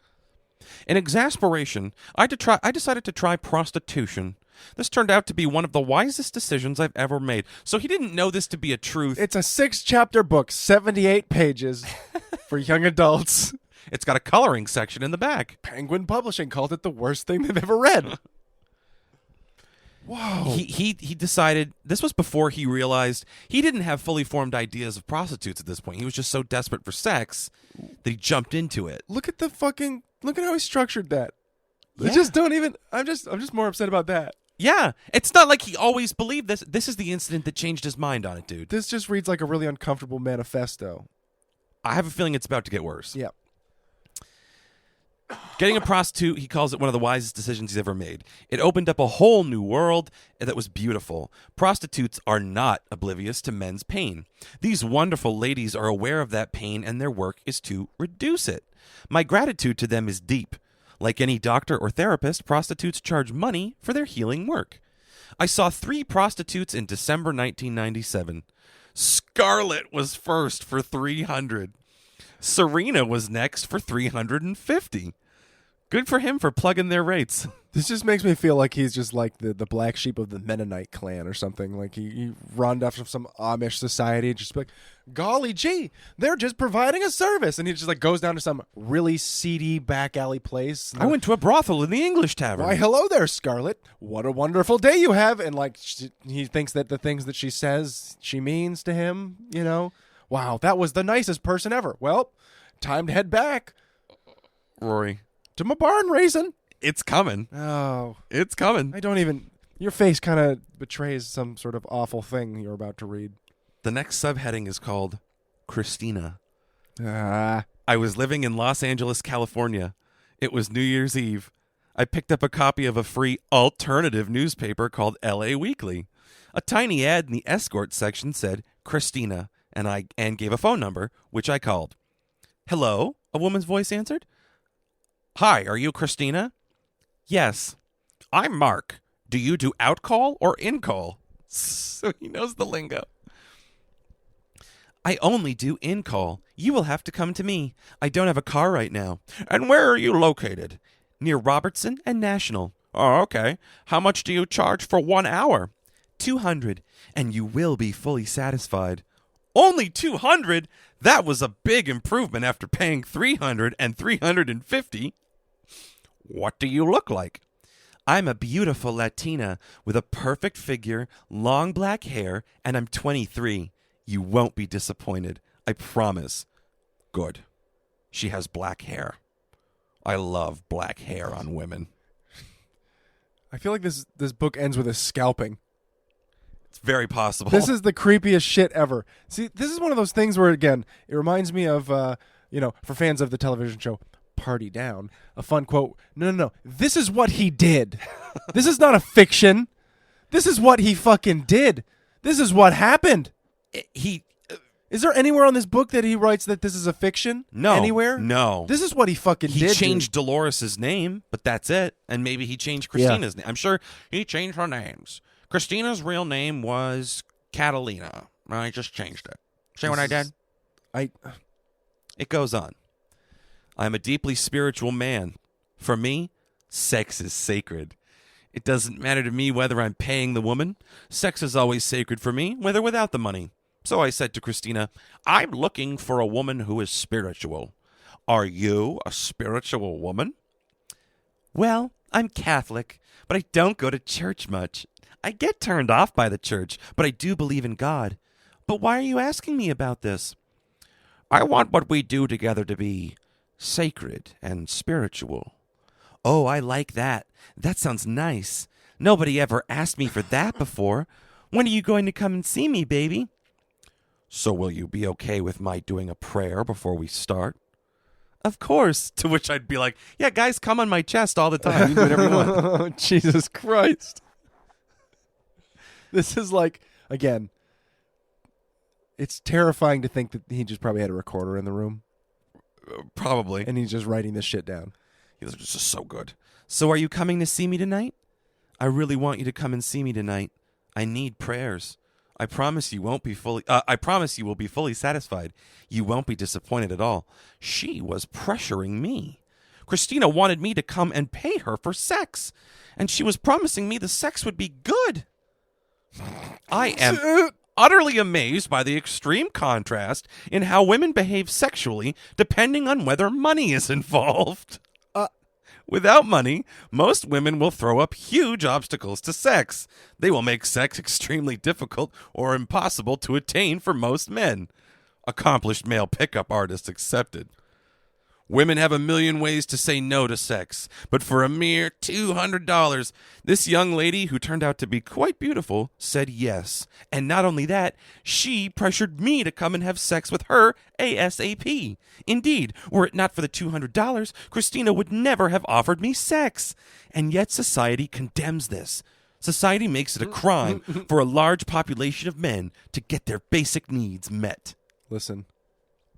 In exasperation, I decided to try prostitution. This turned out to be one of the wisest decisions I've ever made. So he didn't know this to be a truth. It's a 6-chapter book, 78 pages for young adults. It's got a coloring section in the back. Penguin Publishing called it the worst thing they've ever read. Whoa. He decided, this was before he realized he didn't have fully formed ideas of prostitutes at this point. He was just so desperate for sex that he jumped into it. Look at how he structured that. Yeah. I just don't even, I'm just more upset about that. Yeah, it's not like he always believed this. This is the incident that changed his mind on it, dude. This just reads like a really uncomfortable manifesto. I have a feeling it's about to get worse. Yeah. Getting a prostitute, he calls it one of the wisest decisions he's ever made. It opened up a whole new world that was beautiful. Prostitutes are not oblivious to men's pain. These wonderful ladies are aware of that pain, and their work is to reduce it. My gratitude to them is deep. Like any doctor or therapist, prostitutes charge money for their healing work. I saw 3 prostitutes in December 1997. Scarlett was first for $300. Serena was next for $350. Good for him for plugging their rates. This just makes me feel like he's just like the black sheep of the Mennonite clan or something. Like he run off from some Amish society and just be like, golly gee, they're just providing a service. And he just like goes down to some really seedy back alley place. I went to a brothel in the English Tavern. Why, hello there, Scarlett. What a wonderful day you have. And like he thinks that the things that she says she means to him, you know. Wow, that was the nicest person ever. Well, time to head back. Rory. To my barn raising. It's coming. Oh. It's coming. I don't even... Your face kind of betrays some sort of awful thing you're about to read. The next subheading is called Christina. Ah. I was living in Los Angeles, California. It was New Year's Eve. I picked up a copy of a free alternative newspaper called LA Weekly. A tiny ad in the escort section said Christina, and gave a phone number, which I called. Hello? A woman's voice answered. Hi, are you Christina? Yes. I'm Mark. Do you do out-call or in-call? So he knows the lingo. I only do in-call. You will have to come to me. I don't have a car right now. And where are you located? Near Robertson and National. Oh, okay. How much do you charge for 1 hour? $200, and you will be fully satisfied. Only $200? That was a big improvement after paying $300 and $350. What do you look like? I'm a beautiful Latina with a perfect figure, long black hair, and I'm 23. You won't be disappointed. I promise. Good. She has black hair. I love black hair on women. I feel like this book ends with a scalping. It's very possible. This is the creepiest shit ever. See, this is one of those things where, again, it reminds me of, for fans of the television show Party Down, a fun quote. No. This is what he did. This is not a fiction. This is what he fucking did. This is what happened. Is there anywhere on this book that he writes that this is a fiction? No. Anywhere? No. This is what he fucking did. He changed Dolores' name, but that's it. And maybe he changed Christina's name. I'm sure he changed her names. Christina's real name was Catalina. I just changed it. See what I did? It goes on. I'm a deeply spiritual man. For me, sex is sacred. It doesn't matter to me whether I'm paying the woman. Sex is always sacred for me, whether without the money. So I said to Christina, I'm looking for a woman who is spiritual. Are you a spiritual woman? Well, I'm Catholic, but I don't go to church much. I get turned off by the church, but I do believe in God. But why are you asking me about this? I want what we do together to be sacred and spiritual. Oh, I like that. That sounds nice. Nobody ever asked me for that before. When are you going to come and see me, baby? So will you be okay with my doing a prayer before we start? Of course. To which I'd be like, yeah, guys, come on my chest all the time. You do whatever you want. Oh, Jesus Christ. This is like, again, it's terrifying to think that he just probably had a recorder in the room. Probably. And he's just writing this shit down. This is just so good. So are you coming to see me tonight? I really want you to come and see me tonight. I need prayers. I promise you will be fully satisfied. You won't be disappointed at all. She was pressuring me. Christina wanted me to come and pay her for sex, and she was promising me the sex would be good. I am utterly amazed by the extreme contrast in how women behave sexually depending on whether money is involved. Without money, most women will throw up huge obstacles to sex. They will make sex extremely difficult or impossible to attain for most men. Accomplished male pickup artists accepted. Women have a million ways to say no to sex, but for a mere $200, this young lady, who turned out to be quite beautiful, said yes. And not only that, she pressured me to come and have sex with her ASAP. Indeed, were it not for the $200, Christina would never have offered me sex. And yet society condemns this. Society makes it a crime for a large population of men to get their basic needs met. Listen.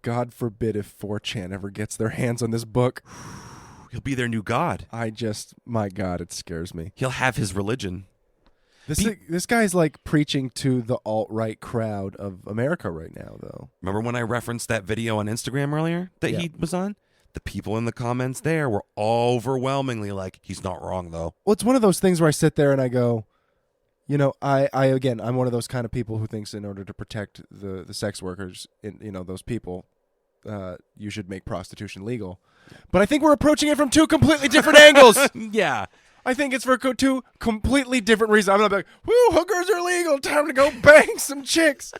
God forbid if 4chan ever gets their hands on this book. He'll be their new god. My God, it scares me. He'll have his religion. This guy's like preaching to the alt-right crowd of America right now, though. Remember when I referenced that video on Instagram earlier that he was on? The people in the comments there were overwhelmingly like, he's not wrong, though. Well, it's one of those things where I sit there and I go, you know, I'm one of those kind of people who thinks in order to protect the sex workers, those people, you should make prostitution legal. But I think we're approaching it from two completely different angles. Yeah. I think it's for two completely different reasons. I'm not like, woo, hookers are legal. Time to go bang some chicks.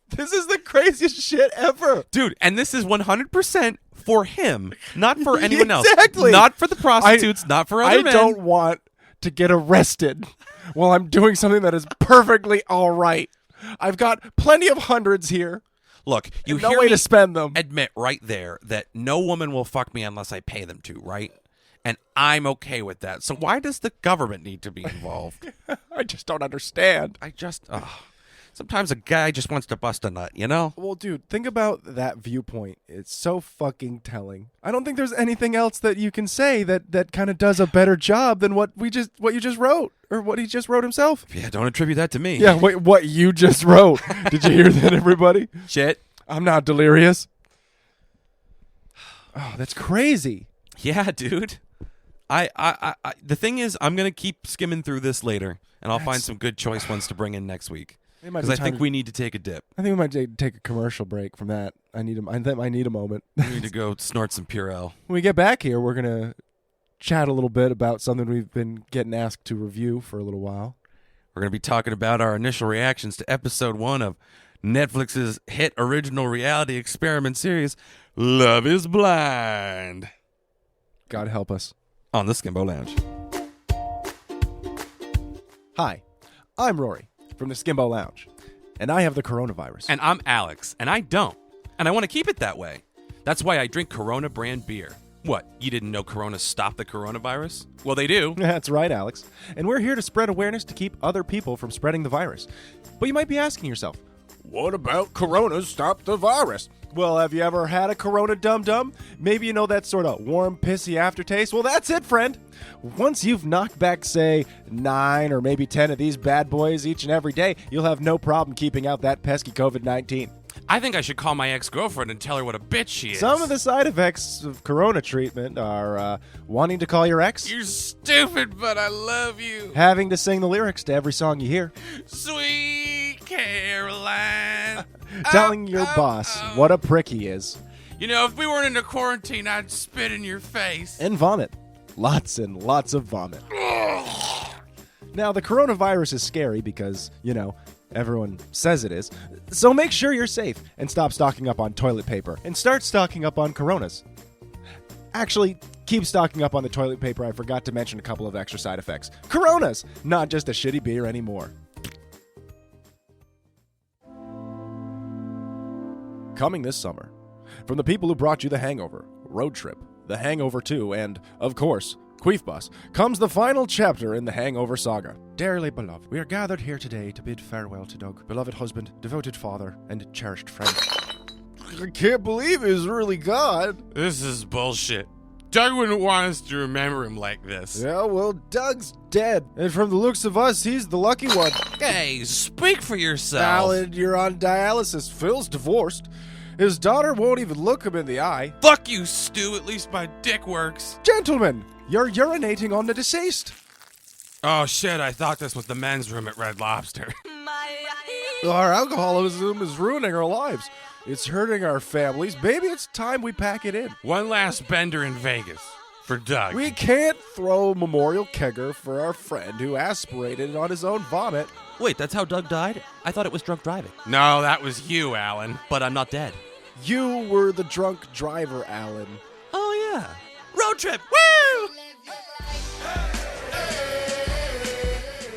This is the craziest shit ever. Dude, and this is 100% for him, not for anyone else. Exactly. Not for the prostitutes, not for other men. I don't want to get arrested while I'm doing something that is perfectly all right. I've got plenty of hundreds here. Look, you no hear way me to spend them. Admit right there that no woman will fuck me unless I pay them to, right? And I'm okay with that. So why does the government need to be involved? I just don't understand. Sometimes a guy just wants to bust a nut, you know? Well, dude, think about that viewpoint. It's so fucking telling. I don't think there's anything else that you can say that kind of does a better job than what you just wrote, or what he just wrote himself. Yeah, don't attribute that to me. Yeah, wait, what you just wrote. Did you hear that, everybody? Shit. I'm not delirious. Oh, that's crazy. Yeah, dude. The thing is, I'm going to keep skimming through this later, and I'll find some good choice ones to bring in next week. Because I think we need to take a dip. I think we might take a commercial break from that. I need a moment. We need to go snort some Purell. When we get back here, we're going to chat a little bit about something we've been getting asked to review for a little while. We're going to be talking about our initial reactions to episode 1 of Netflix's hit original reality experiment series, Love is Blind. God help us. On the Skimbo Lounge. Hi, I'm Rory from the Skimbo Lounge, and I have the coronavirus. And I'm Alex, and I don't. And I want to keep it that way. That's why I drink Corona brand beer. What, you didn't know Corona stopped the coronavirus? Well, they do. That's right, Alex. And we're here to spread awareness to keep other people from spreading the virus. But you might be asking yourself, what about Corona stop the virus? Well, have you ever had a Corona dum-dum? Maybe you know that sort of warm, pissy aftertaste. Well, that's it, friend. Once you've knocked back, say, 9 or maybe 10 of these bad boys each and every day, you'll have no problem keeping out that pesky COVID-19. I think I should call my ex-girlfriend and tell her what a bitch she is. Some of the side effects of Corona treatment are wanting to call your ex. You're stupid, but I love you. Having to sing the lyrics to every song you hear. Sweet Caroline. Telling your boss what a prick he is. You know, if we weren't into quarantine, I'd spit in your face. And vomit. Lots and lots of vomit. Now, the coronavirus is scary because, everyone says it is. So make sure you're safe and stop stocking up on toilet paper and start stocking up on Coronas. Actually, keep stocking up on the toilet paper. I forgot to mention a couple of extra side effects. Coronas, not just a shitty beer anymore. coming this summer. From the people who brought you The Hangover, Road Trip, The Hangover 2, and, of course, Queef Bus, comes the final chapter in the Hangover saga. Dearly beloved, we are gathered here today to bid farewell to Doug, beloved husband, devoted father, and cherished friend. I can't believe he's really gone. This is bullshit. Doug wouldn't want us to remember him like this. Yeah, well, Doug's dead. And from the looks of us, he's the lucky one. Hey, speak for yourself. Alan, you're on dialysis. Phil's divorced. His daughter won't even look him in the eye. Fuck you, Stu. At least my dick works. Gentlemen, you're urinating on the deceased. Oh, shit. I thought this was the men's room at Red Lobster. Our alcoholism is ruining our lives. It's hurting our families. Maybe it's time we pack it in. One last bender in Vegas for Doug. We can't throw a memorial kegger for our friend who aspirated on his own vomit. Wait, that's how Doug died? I thought it was drunk driving. No, that was you, Alan. But I'm not dead. You were the drunk driver, Alan. Oh, yeah. Road trip! Woo!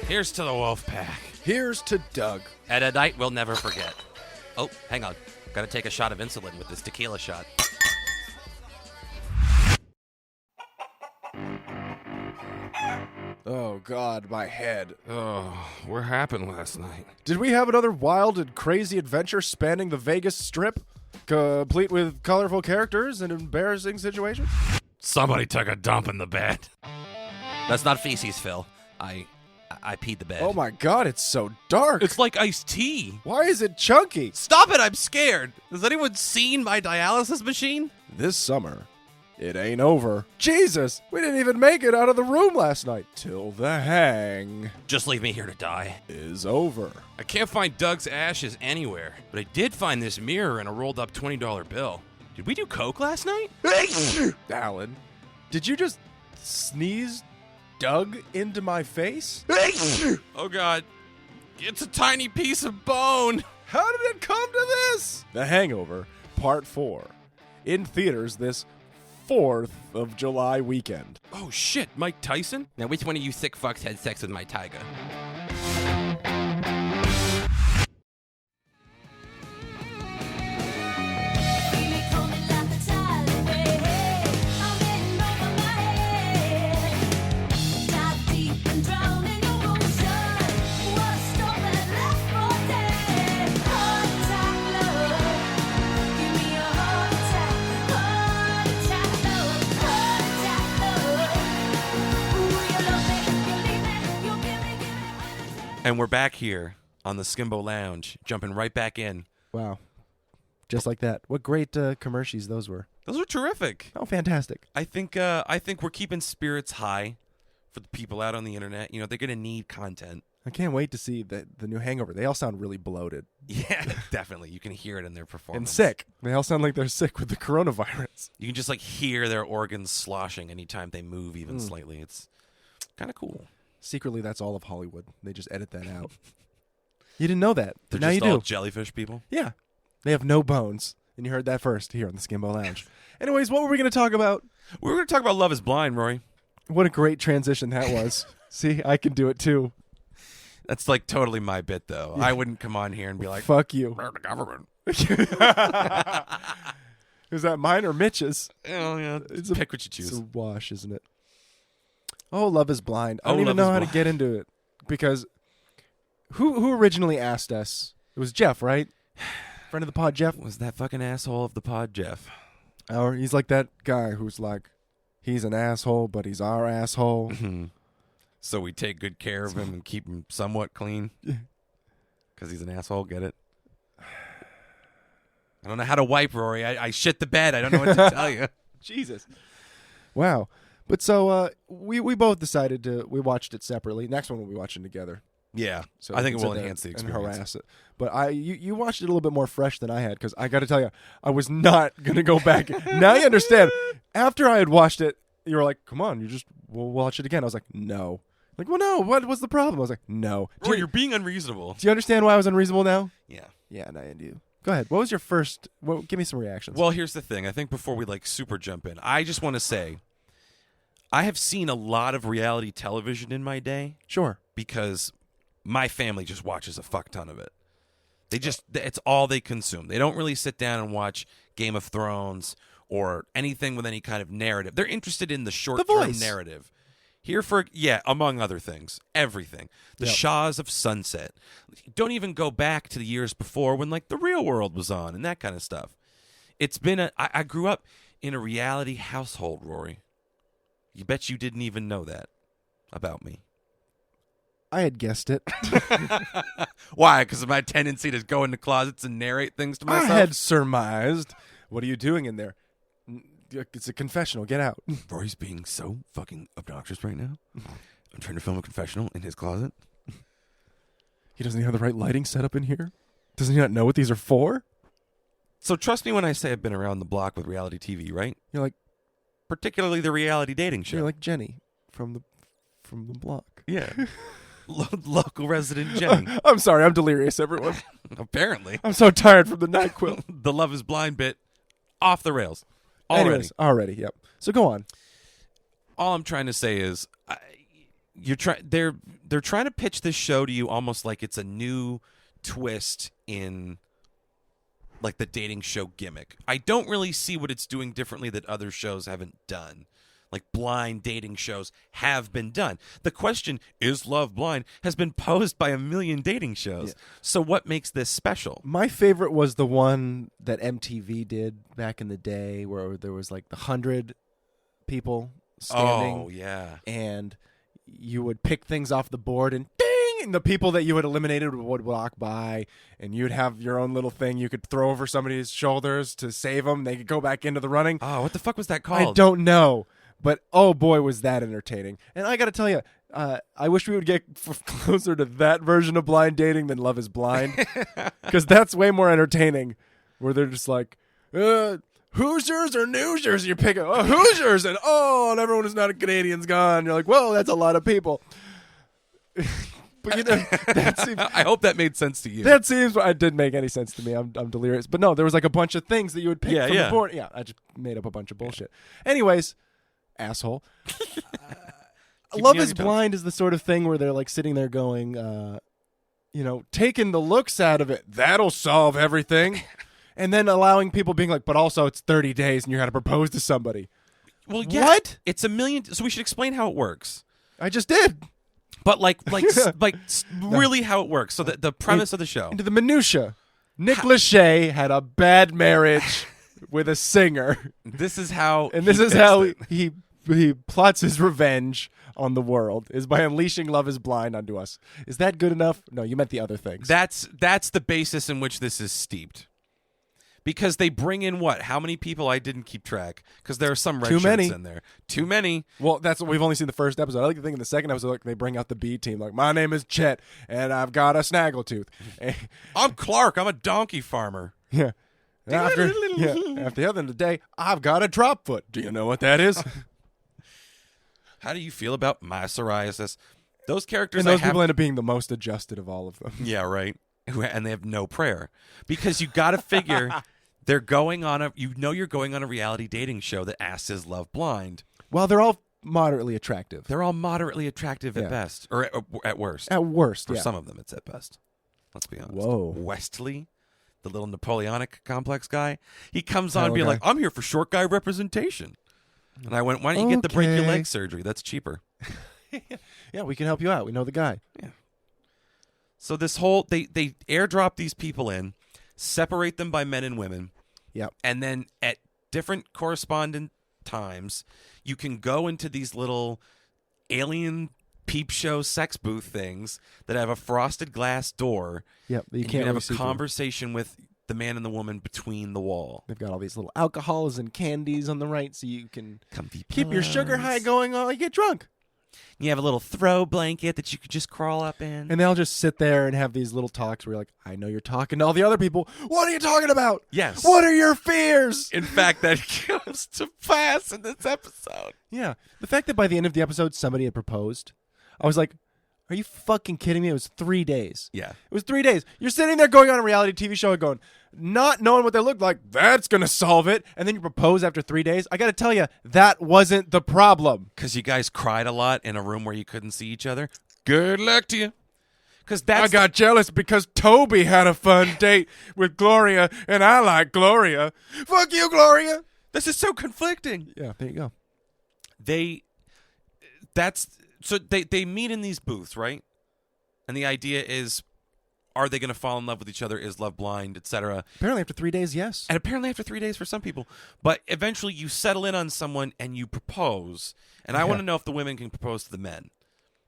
Here's to the wolf pack. Here's to Doug. And a night we'll never forget. Oh, hang on. Gotta take a shot of insulin with this tequila shot. Oh, God, my head. Oh, what happened last night? Did we have another wild and crazy adventure spanning the Vegas Strip? Complete with colorful characters and embarrassing situations? Somebody took a dump in the bed. That's not feces, Phil. I peed the bed. Oh my God, it's so dark. It's like iced tea. Why is it chunky? Stop it, I'm scared. Has anyone seen my dialysis machine? This summer, it ain't over. Jesus, we didn't even make it out of the room last night. Till the hang Just leave me here to die. is over. I can't find Doug's ashes anywhere, but I did find this mirror and a rolled up $20 bill. Did we do coke last night? Alan, did you just sneeze Doug into my face? Oh, God. It's a tiny piece of bone. How did it come to this? The Hangover, Part 4. In theaters this 4th of July weekend. Oh, shit. Mike Tyson? Now, which one of you sick fucks had sex with my tiger? And we're back here on the Skimbo Lounge, jumping right back in. Wow. Just like that. What great commercials those were. Those are terrific. Oh, fantastic. I think we're keeping spirits high for the people out on the internet. You know, they're going to need content. I can't wait to see the new Hangover. They all sound really bloated. Yeah, definitely. You can hear it in their performance. And sick. They all sound like they're sick with the coronavirus. You can just like hear their organs sloshing anytime they move even slightly. It's kind of cool. Secretly, that's all of Hollywood. They just edit that out. You didn't know that. They're Now just you all do. jellyfish people. Yeah. They have no bones. And you heard that first here on the Skimbo Lounge. Anyways, what were we going to talk about? We were going to talk about Love is Blind, Rory. What a great transition that was. See, I can do it too. That's like totally my bit, though. Yeah. I wouldn't come on here and be like, fuck you. "We're the government." Is that mine or Mitch's? Oh, yeah. Pick what you It's choose. a wash, isn't it? Oh, Love is Blind. I Oh, don't even Love know is how to Blind. get into it. Because who originally asked us? It was Jeff, right? Friend of the pod, Jeff? Was that fucking asshole of the pod, Jeff? Or he's like that guy who's like, he's an asshole, but he's our asshole. Mm-hmm. So we take good care of him and keep him somewhat clean? Because he's an asshole, get it? I don't know how to wipe, Rory. I shit the bed. I don't know what to tell you. Jesus. Wow. But so we both decided we watched it separately. Next one we'll be watching together. Yeah, So I think it we will can sit enhance the there and experience. harass it. But you watched it a little bit more fresh than I had, because I got to tell you, I was not going to go back. Now you understand. After I had watched it, you were like, come on, we'll watch it again. I was like, no. Like, well, no, what was the problem? I was like, no. Rory, you're being unreasonable. Do you understand why I was unreasonable now? Yeah. Yeah, no, I do. Go ahead. What was your first, give me some reactions. Well, here's the thing. I think before we super jump in, I just want to say I have seen a lot of reality television in my day Sure. because my family just watches a fuck ton of it. It's all they consume. They don't really sit down and watch Game of Thrones or anything with any kind of narrative. They're interested in the short-term narrative. Here for, among other things, everything. The Shaws of Sunset. Don't even go back to the years before when, like, The Real World was on and that kind of stuff. It's been I grew up in a reality household, Rory. You bet you didn't even know that about me. I had guessed it. Why? Because of my tendency to go into closets and narrate things to myself? I had surmised. What are you doing in there? It's a confessional. Get out. Rory's being so fucking obnoxious right now. I'm trying to film a confessional in his closet. He doesn't have the right lighting set up in here? Doesn't he not know what these are for? So trust me when I say I've been around the block with reality TV, right? You're like... Particularly the reality dating show. You're like Jenny from the block. Yeah. Local resident Jenny. I'm sorry. I'm delirious, everyone. Apparently. I'm so tired from the NyQuil. The Love is Blind bit off the rails. Already, yep. So go on. All I'm trying to say is they're trying to pitch this show to you almost like it's a new twist in like the dating show gimmick. I don't really see what it's doing differently that other shows haven't done. Like blind dating shows have been done. The question, is love blind, has been posed by a million dating shows. Yeah. So what makes this special? My favorite was the one that MTV did back in the day where there was like the 100 people standing. Oh, yeah. And you would pick things off the board and ding! And the people that you had eliminated would walk by and you'd have your own little thing you could throw over somebody's shoulders to save them. They could go back into the running. Oh, what the fuck was that called? I don't know. But, oh, boy, was that entertaining. And I got to tell you, I wish we would get closer to that version of blind dating than Love is Blind. Because that's way more entertaining, where they're just like, Hoosiers or Newsers? You pick Hoosiers, and everyone who's not a Canadian's gone. You're like, whoa, that's a lot of people. But, you know, that seems, I hope that made sense to you. That seems, it didn't make any sense to me. I'm delirious. But, no, there was like a bunch of things that you would pick from the board. Yeah, I just made up a bunch of bullshit. Anyways... Asshole. Love is Blind is the sort of thing where they're like sitting there going, taking the looks out of it. That'll solve everything. And then allowing people being like, but also it's 30 days and you're going to propose to somebody. Well, yeah. What? It's a million. So we should explain how it works. I just did. But really how it works. So the premise of the show. Into the minutia. Nick Lachey had a bad marriage with a singer. This is how he plots his revenge on the world, is by unleashing Love is Blind onto us. Is that good enough? No, you meant the other things. That's the basis in which this is steeped. Because they bring in what? How many people? I didn't keep track. Because there are some red shirts in there. Too many. Well, that's what we've only seen the first episode. I like to think in the second episode, like, they bring out the B team. Like, my name is Chet, and I've got a snaggletooth. I'm Clark. I'm a donkey farmer. Yeah. After the end of the day, I've got a drop foot. Do you know what that is? How do you feel about my psoriasis? Those characters, and those people end up being the most adjusted of all of them. Yeah, right. And they have no prayer because you got to figure they're going on you're going on a reality dating show that asks is love blind. Well, they're all moderately attractive. They're all moderately attractive at best, or at worst. At worst, for some of them, it's at best. Let's be honest. Whoa, Wesley, the little Napoleonic complex guy, he comes on being like, I'm here for short guy representation. And I went, why don't you get the break your leg surgery? That's cheaper. Yeah, we can help you out. We know the guy. Yeah. So this whole, they airdrop these people in, separate them by men and women. Yep. And then at different correspondent times, you can go into these little alien peep show sex booth things that have a frosted glass door. Yep. You can have a conversation with the man and the woman between the wall. They've got all these little alcohols and candies on the right, so you can keep your sugar high going while you get drunk. You have a little throw blanket that you could just crawl up in. And they'll just sit there and have these little talks where you're like, I know you're talking to all the other people. What are you talking about? Yes. What are your fears? In fact, that comes to pass in this episode. Yeah. The fact that by the end of the episode, somebody had proposed, I was like, are you fucking kidding me? It was 3 days. Yeah. It was 3 days. You're sitting there going on a reality TV show and going, not knowing what they look like, that's going to solve it. And then you propose after 3 days. I got to tell you, that wasn't the problem. Because you guys cried a lot in a room where you couldn't see each other. Good luck to you. Because I got jealous because Toby had a fun date with Gloria, and I like Gloria. Fuck you, Gloria. this is so conflicting. Yeah, there you go. They meet in these booths, right? And the idea is, are they going to fall in love with each other? Is love blind, etc.? Apparently after 3 days, yes. And apparently after 3 days for some people. But eventually you settle in on someone and you propose. And I want to know if the women can propose to the men.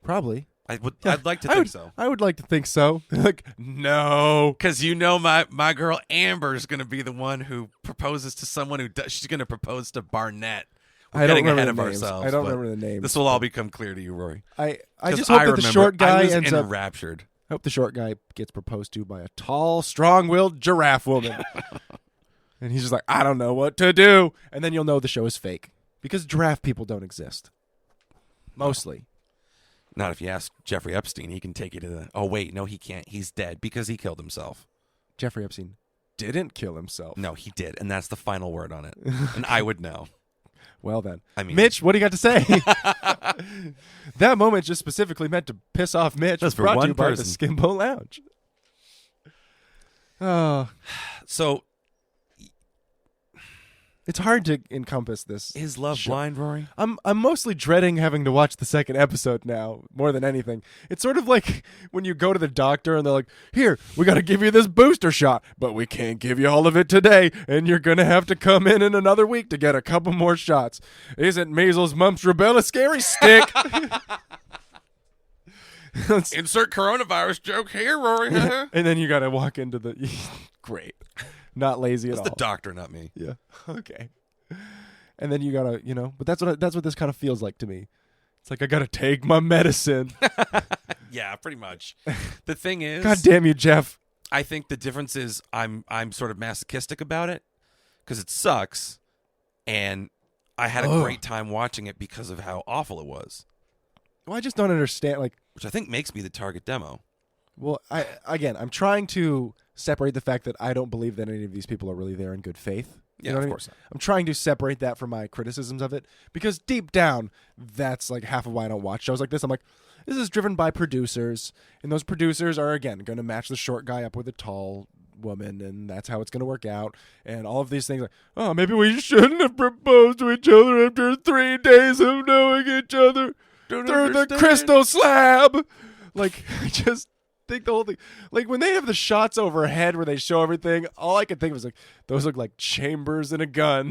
Probably. I'd like to think so. I would like to think so. Like, no. Because my girl Amber's going to be the one who proposes to someone who does. She's going to propose to Barnett. We're getting ahead of ourselves. I don't remember the names. This will all become clear to you, Rory. I just hope that the short guy ends up enraptured. I hope the short guy gets proposed to by a tall, strong-willed giraffe woman. And he's just like, I don't know what to do. And then you'll know the show is fake. Because giraffe people don't exist. Mostly. Not if you ask Jeffrey Epstein. He can take you to the... Oh, wait. No, he can't. He's dead because he killed himself. Jeffrey Epstein didn't kill himself. No, he did. And that's the final word on it. And I would know. Well, then. I mean... Mitch, what do you got to say? That moment just specifically meant to piss off Mitch. That's for brought to one you by the person. Skimbo Lounge. Oh. So... It's hard to encompass this. Is love show. blind, Rory? I'm mostly dreading having to watch the second episode now, more than anything. It's sort of like when you go to the doctor and they're like, here, we got to give you this booster shot, but we can't give you all of it today, and you're going to have to come in another week to get a couple more shots. Isn't measles, mumps, rubella scary? Stick. Insert coronavirus joke here, Rory. And then you got to walk into the... Great. Not lazy at all. It's the doctor, not me. Yeah. Okay. And then you gotta, but that's what this kind of feels like to me. It's like I gotta take my medicine. Yeah, pretty much. The thing is, God damn you, Jeff. I think the difference is I'm sort of masochistic about it because it sucks, and I had a great time watching it because of how awful it was. Well, I just don't understand. Like, which I think makes me the target demo. Well, I'm trying to separate the fact that I don't believe that any of these people are really there in good faith. Yeah, of course not. I'm trying to separate that from my criticisms of it because deep down, that's like half of why I don't watch shows like this. I'm like, this is driven by producers, and those producers are, again, going to match the short guy up with a tall woman, and that's how it's going to work out. And all of these things like, oh, maybe we shouldn't have proposed to each other after 3 days of knowing each other through the crystal slab. Like, I just... think the whole thing, like when they have the shots overhead where they show everything, all I could think was like, those look like chambers in a gun.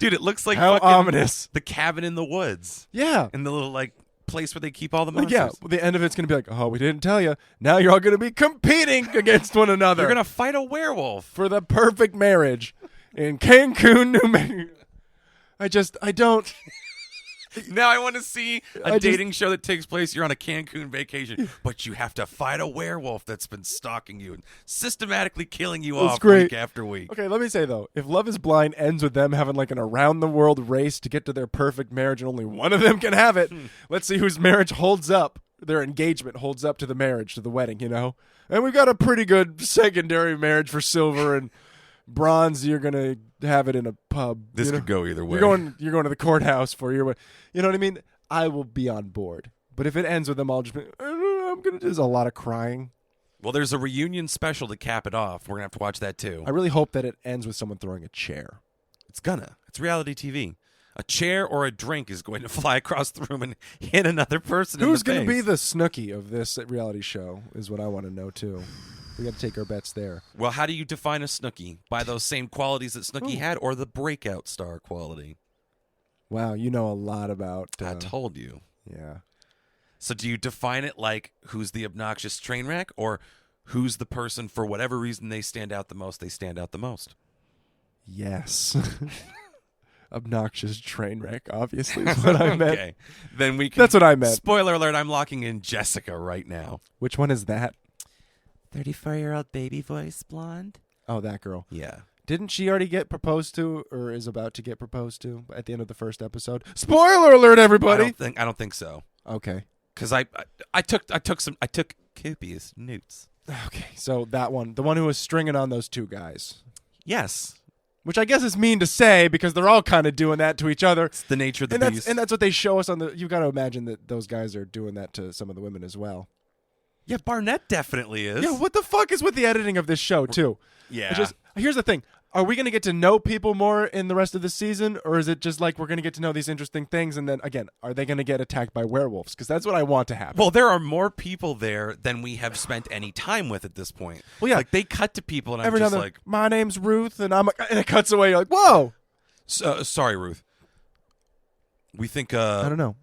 Dude, it looks like how ominous. The cabin in the woods. Yeah. And the little like place where they keep all the monsters. Yeah, well, the end of it's going to be like, oh, we didn't tell you. Now you're all going to be competing against one another. You're going to fight a werewolf. For the perfect marriage in Cancun, New Mexico. I don't... Now I want to see a dating show that takes place. You're on a Cancun vacation, but you have to fight a werewolf that's been stalking you and systematically killing you off week after week. Okay, let me say, though, if Love is Blind ends with them having like an around-the-world race to get to their perfect marriage and only one of them can have it, let's see whose marriage holds up, their engagement holds up to the marriage, to the wedding, And we've got a pretty good secondary marriage for silver and bronze. You're going to have it in a pub. This could go either way. You're going to the courthouse for your... You know what I mean? I will be on board. But if it ends with them all just... I'm going to do... There's a lot of crying. Well, there's a reunion special to cap it off. We're going to have to watch that, too. I really hope that it ends with someone throwing a chair. It's gonna. It's reality TV. A chair or a drink is going to fly across the room and hit another person in the face. Who's going to be the Snooki of this reality show is what I want to know, too. We got to take our bets there. Well, how do you define a Snooki? By those same qualities that Snooki had, or the breakout star quality? Wow, you know a lot about... I told you. Yeah. So do you define it like who's the obnoxious train wreck, or who's the person, for whatever reason they stand out the most? Yes. Obnoxious train wreck, obviously, is what I meant. Okay. Then we can... That's what I meant. Spoiler alert, I'm locking in Jessica right now. Which one is that? 34-year-old baby voice blonde. Oh, that girl. Yeah. Didn't she already get proposed to, or is about to get proposed to at the end of the first episode? Spoiler alert, everybody! I don't think so. Okay. Because I took copious notes. Okay, so that one, the one who was stringing on those two guys. Yes. Which I guess is mean to say because they're all kind of doing that to each other. It's the nature of the beast. And that's what they show us on the... You've got to imagine that those guys are doing that to some of the women as well. Yeah, Barnett definitely is. Yeah, what the fuck is with the editing of this show, too? Yeah. Here's the thing. Are we going to get to know people more in the rest of the season, or is it just like we're going to get to know these interesting things, and then, again, are they going to get attacked by werewolves? Because that's what I want to happen. Well, there are more people there than we have spent any time with at this point. Well, yeah. Like, they cut to people, and I'm Every just now and like... then, my name's Ruth, and it cuts away. You're like, whoa! sorry, Ruth. We think... I don't know.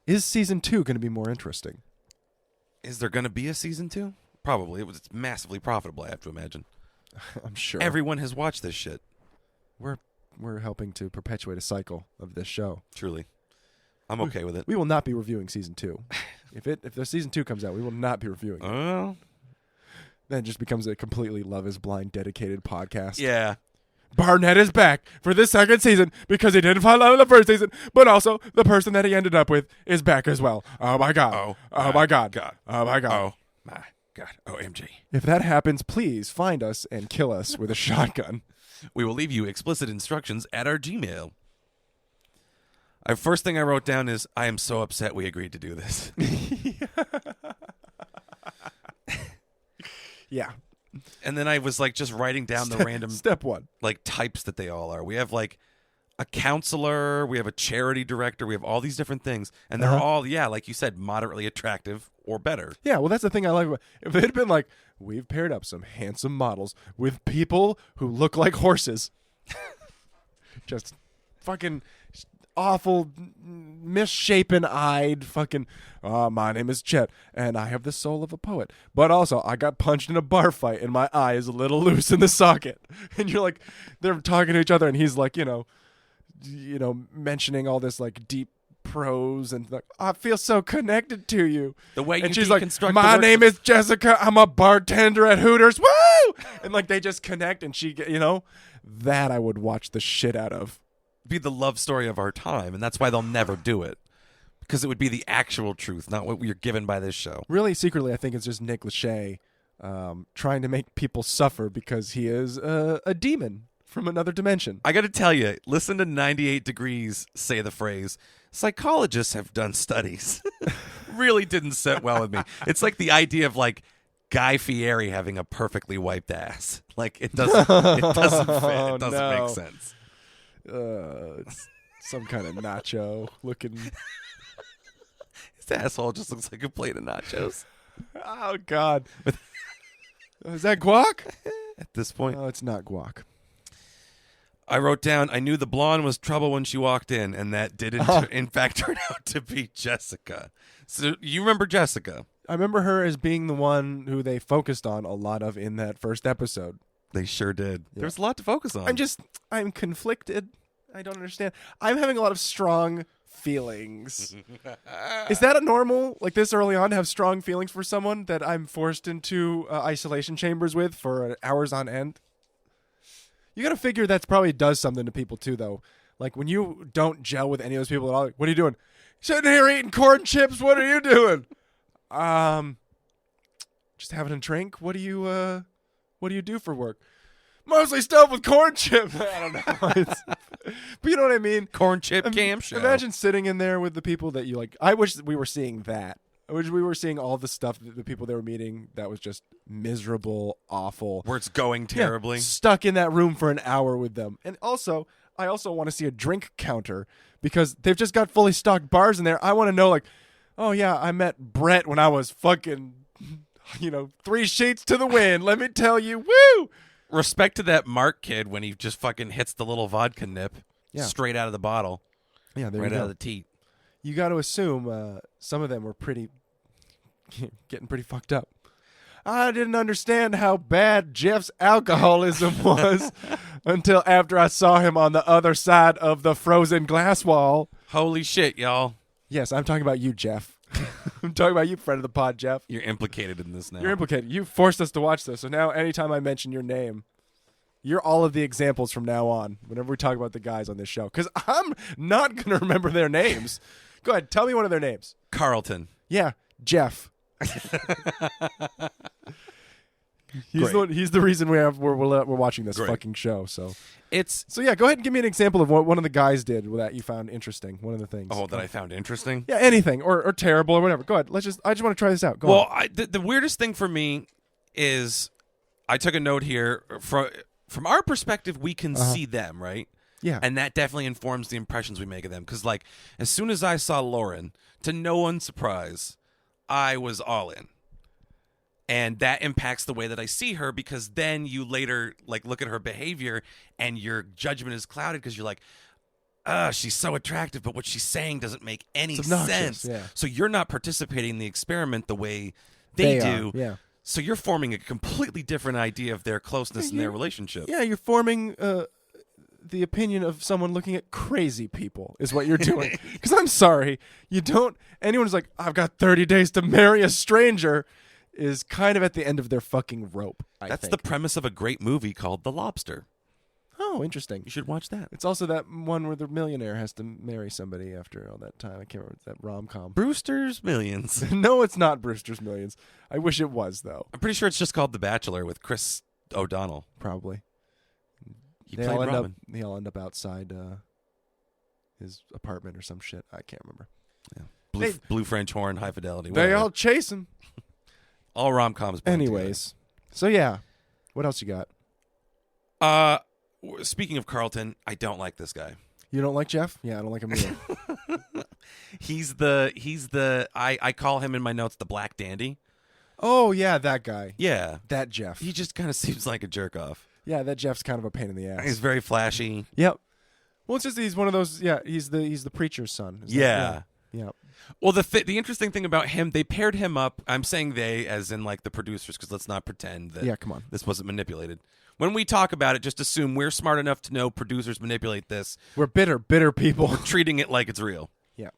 Is season 2 going to be more interesting? Is there going to be a season 2? Probably. It's massively profitable, I have to imagine. I'm sure. Everyone has watched this shit. We're helping to perpetuate a cycle of this show. Truly. I'm okay with it. We will not be reviewing season 2. If the season 2 comes out, we will not be reviewing it. Then it just becomes a completely Love is Blind dedicated podcast. Yeah. Barnett is back for this second season because he didn't find love in the first season, but also the person that he ended up with is back as well. Oh my God. Oh my God. Oh my God. Oh my God. OMG. If that happens, please find us and kill us with a shotgun. We will leave you explicit instructions at our Gmail. First thing I wrote down is, I am so upset we agreed to do this. Yeah. And then I was like just writing down the random step 1, like types that they all are. We have like a counselor, we have a charity director, we have all these different things, and they're all, like you said, moderately attractive or better. Yeah, well, that's the thing I like. If it had been like, we've paired up some handsome models with people who look like horses, just fucking awful, misshapen-eyed fucking, my name is Chet, and I have the soul of a poet. But also, I got punched in a bar fight, and my eye is a little loose in the socket. And you're like, they're talking to each other, and he's like, mentioning all this like deep prose and like, I feel so connected to you. The way and you she's like, deconstruct my name is Jessica. I'm a bartender at Hooters. Woo! And like they just connect, and she, that I would watch the shit out of. Be the love story of our time, and that's why they'll never do it, because it would be the actual truth, not what we're given by this show. Really, secretly, I think it's just Nick Lachey trying to make people suffer because he is a demon from another dimension. I got to tell you, listen to 98 Degrees say the phrase, psychologists have done studies. Really didn't sit well with me. It's like the idea of like Guy Fieri having a perfectly wiped ass. Like it doesn't fit. It doesn't make sense. It's some kind of nacho looking. His asshole just looks like a plate of nachos. Oh God. Is that guac? At this point. Oh, it's not guac. I wrote down, I knew the blonde was trouble when she walked in, and that did in fact turn out to be Jessica. So you remember Jessica? I remember her as being the one who they focused on a lot of in that first episode. They sure did. Yeah. There's a lot to focus on. I'm conflicted. I don't understand. I'm having a lot of strong feelings. Is that a normal, like this early on, to have strong feelings for someone that I'm forced into isolation chambers with for hours on end? You got to figure that's probably does something to people too, though. Like when you don't gel with any of those people at all, like, what are you doing? Sitting here eating corn chips. What are you doing? Just having a drink. What do you do for work? Mostly stuff with corn chips. I don't know. But you know what I mean? Corn chip cam show. Imagine sitting in there with the people that you like. I wish we were seeing that. I wish we were seeing all the stuff that the people they were meeting that was just miserable, awful. Where it's going terribly. Yeah, stuck in that room for an hour with them. And also, I also want to see a drink counter because they've just got fully stocked bars in there. I want to know, like, oh yeah, I met Brett when I was fucking, 3 sheets to the wind. Let me tell you, woo! Respect to that Mark kid when he just fucking hits the little vodka nip straight out of the bottle. Yeah, there right you go. out of the teat. You got to assume some of them were getting pretty fucked up. I didn't understand how bad Jeff's alcoholism was until after I saw him on the other side of the frozen glass wall. Holy shit, y'all. Yes, I'm talking about you, Jeff. I'm talking about you, friend of the pod, Jeff. You're implicated in this now. You're implicated. You forced us to watch this, so now anytime I mention your name, you're all of the examples from now on whenever we talk about the guys on this show. Because I'm not going to remember their names. Go ahead. Tell me one of their names. Carlton. Yeah, Jeff. He's the reason we're watching this Great. fucking show. So Yeah, go ahead and give me an example of what one of the guys did that you found interesting. One of the things. Oh, that I found interesting? Yeah, anything or terrible or whatever. Go ahead. I just want to try this out. Go on. The weirdest thing for me is I took a note here. From our perspective, we can see them, right? Yeah. And that definitely informs the impressions we make of them. Because, like, as soon as I saw Lauren, to no one's surprise, I was all in. And that impacts the way that I see her, because then you later, like, look at her behavior and your judgment is clouded because you're like, she's so attractive, but what she's saying doesn't make any sense. Yeah. So you're not participating in the experiment the way they do. Yeah. So you're forming a completely different idea of their closeness and their relationship. Yeah, you're forming the opinion of someone looking at crazy people is what you're doing. Because I'm sorry, anyone who's like, I've got 30 days to marry a stranger is kind of at the end of their fucking rope. That's the premise of a great movie called The Lobster. Oh, interesting. You should watch that. It's also that one where the millionaire has to marry somebody after all that time. I can't remember that rom-com. Brewster's Millions. No, it's not Brewster's Millions. I wish it was, though. I'm pretty sure it's just called The Bachelor with Chris O'Donnell. Probably. He played Robin. They all end up outside his apartment or some shit. I can't remember. Yeah. Blue French horn, high fidelity. They whatever. all chase him. All rom-coms. Anyways. So, yeah. What else you got? Speaking of Carlton, I don't like this guy. You don't like Jeff? Yeah, I don't like him either. He's the I call him in my notes the Black Dandy. Oh, yeah, that guy. Yeah. That Jeff. He just kind of seems like a jerk off. Yeah, that Jeff's kind of a pain in the ass. He's very flashy. Yep. Well, it's just he's one of those. Yeah, he's the preacher's son. Yeah. Yeah. Well, the interesting thing about him, they paired him up. I'm saying they, as in like the producers, because let's not pretend that come on. this wasn't manipulated. When we talk about it, just assume we're smart enough to know producers manipulate this. We're bitter people. We're treating it like it's real. Yeah.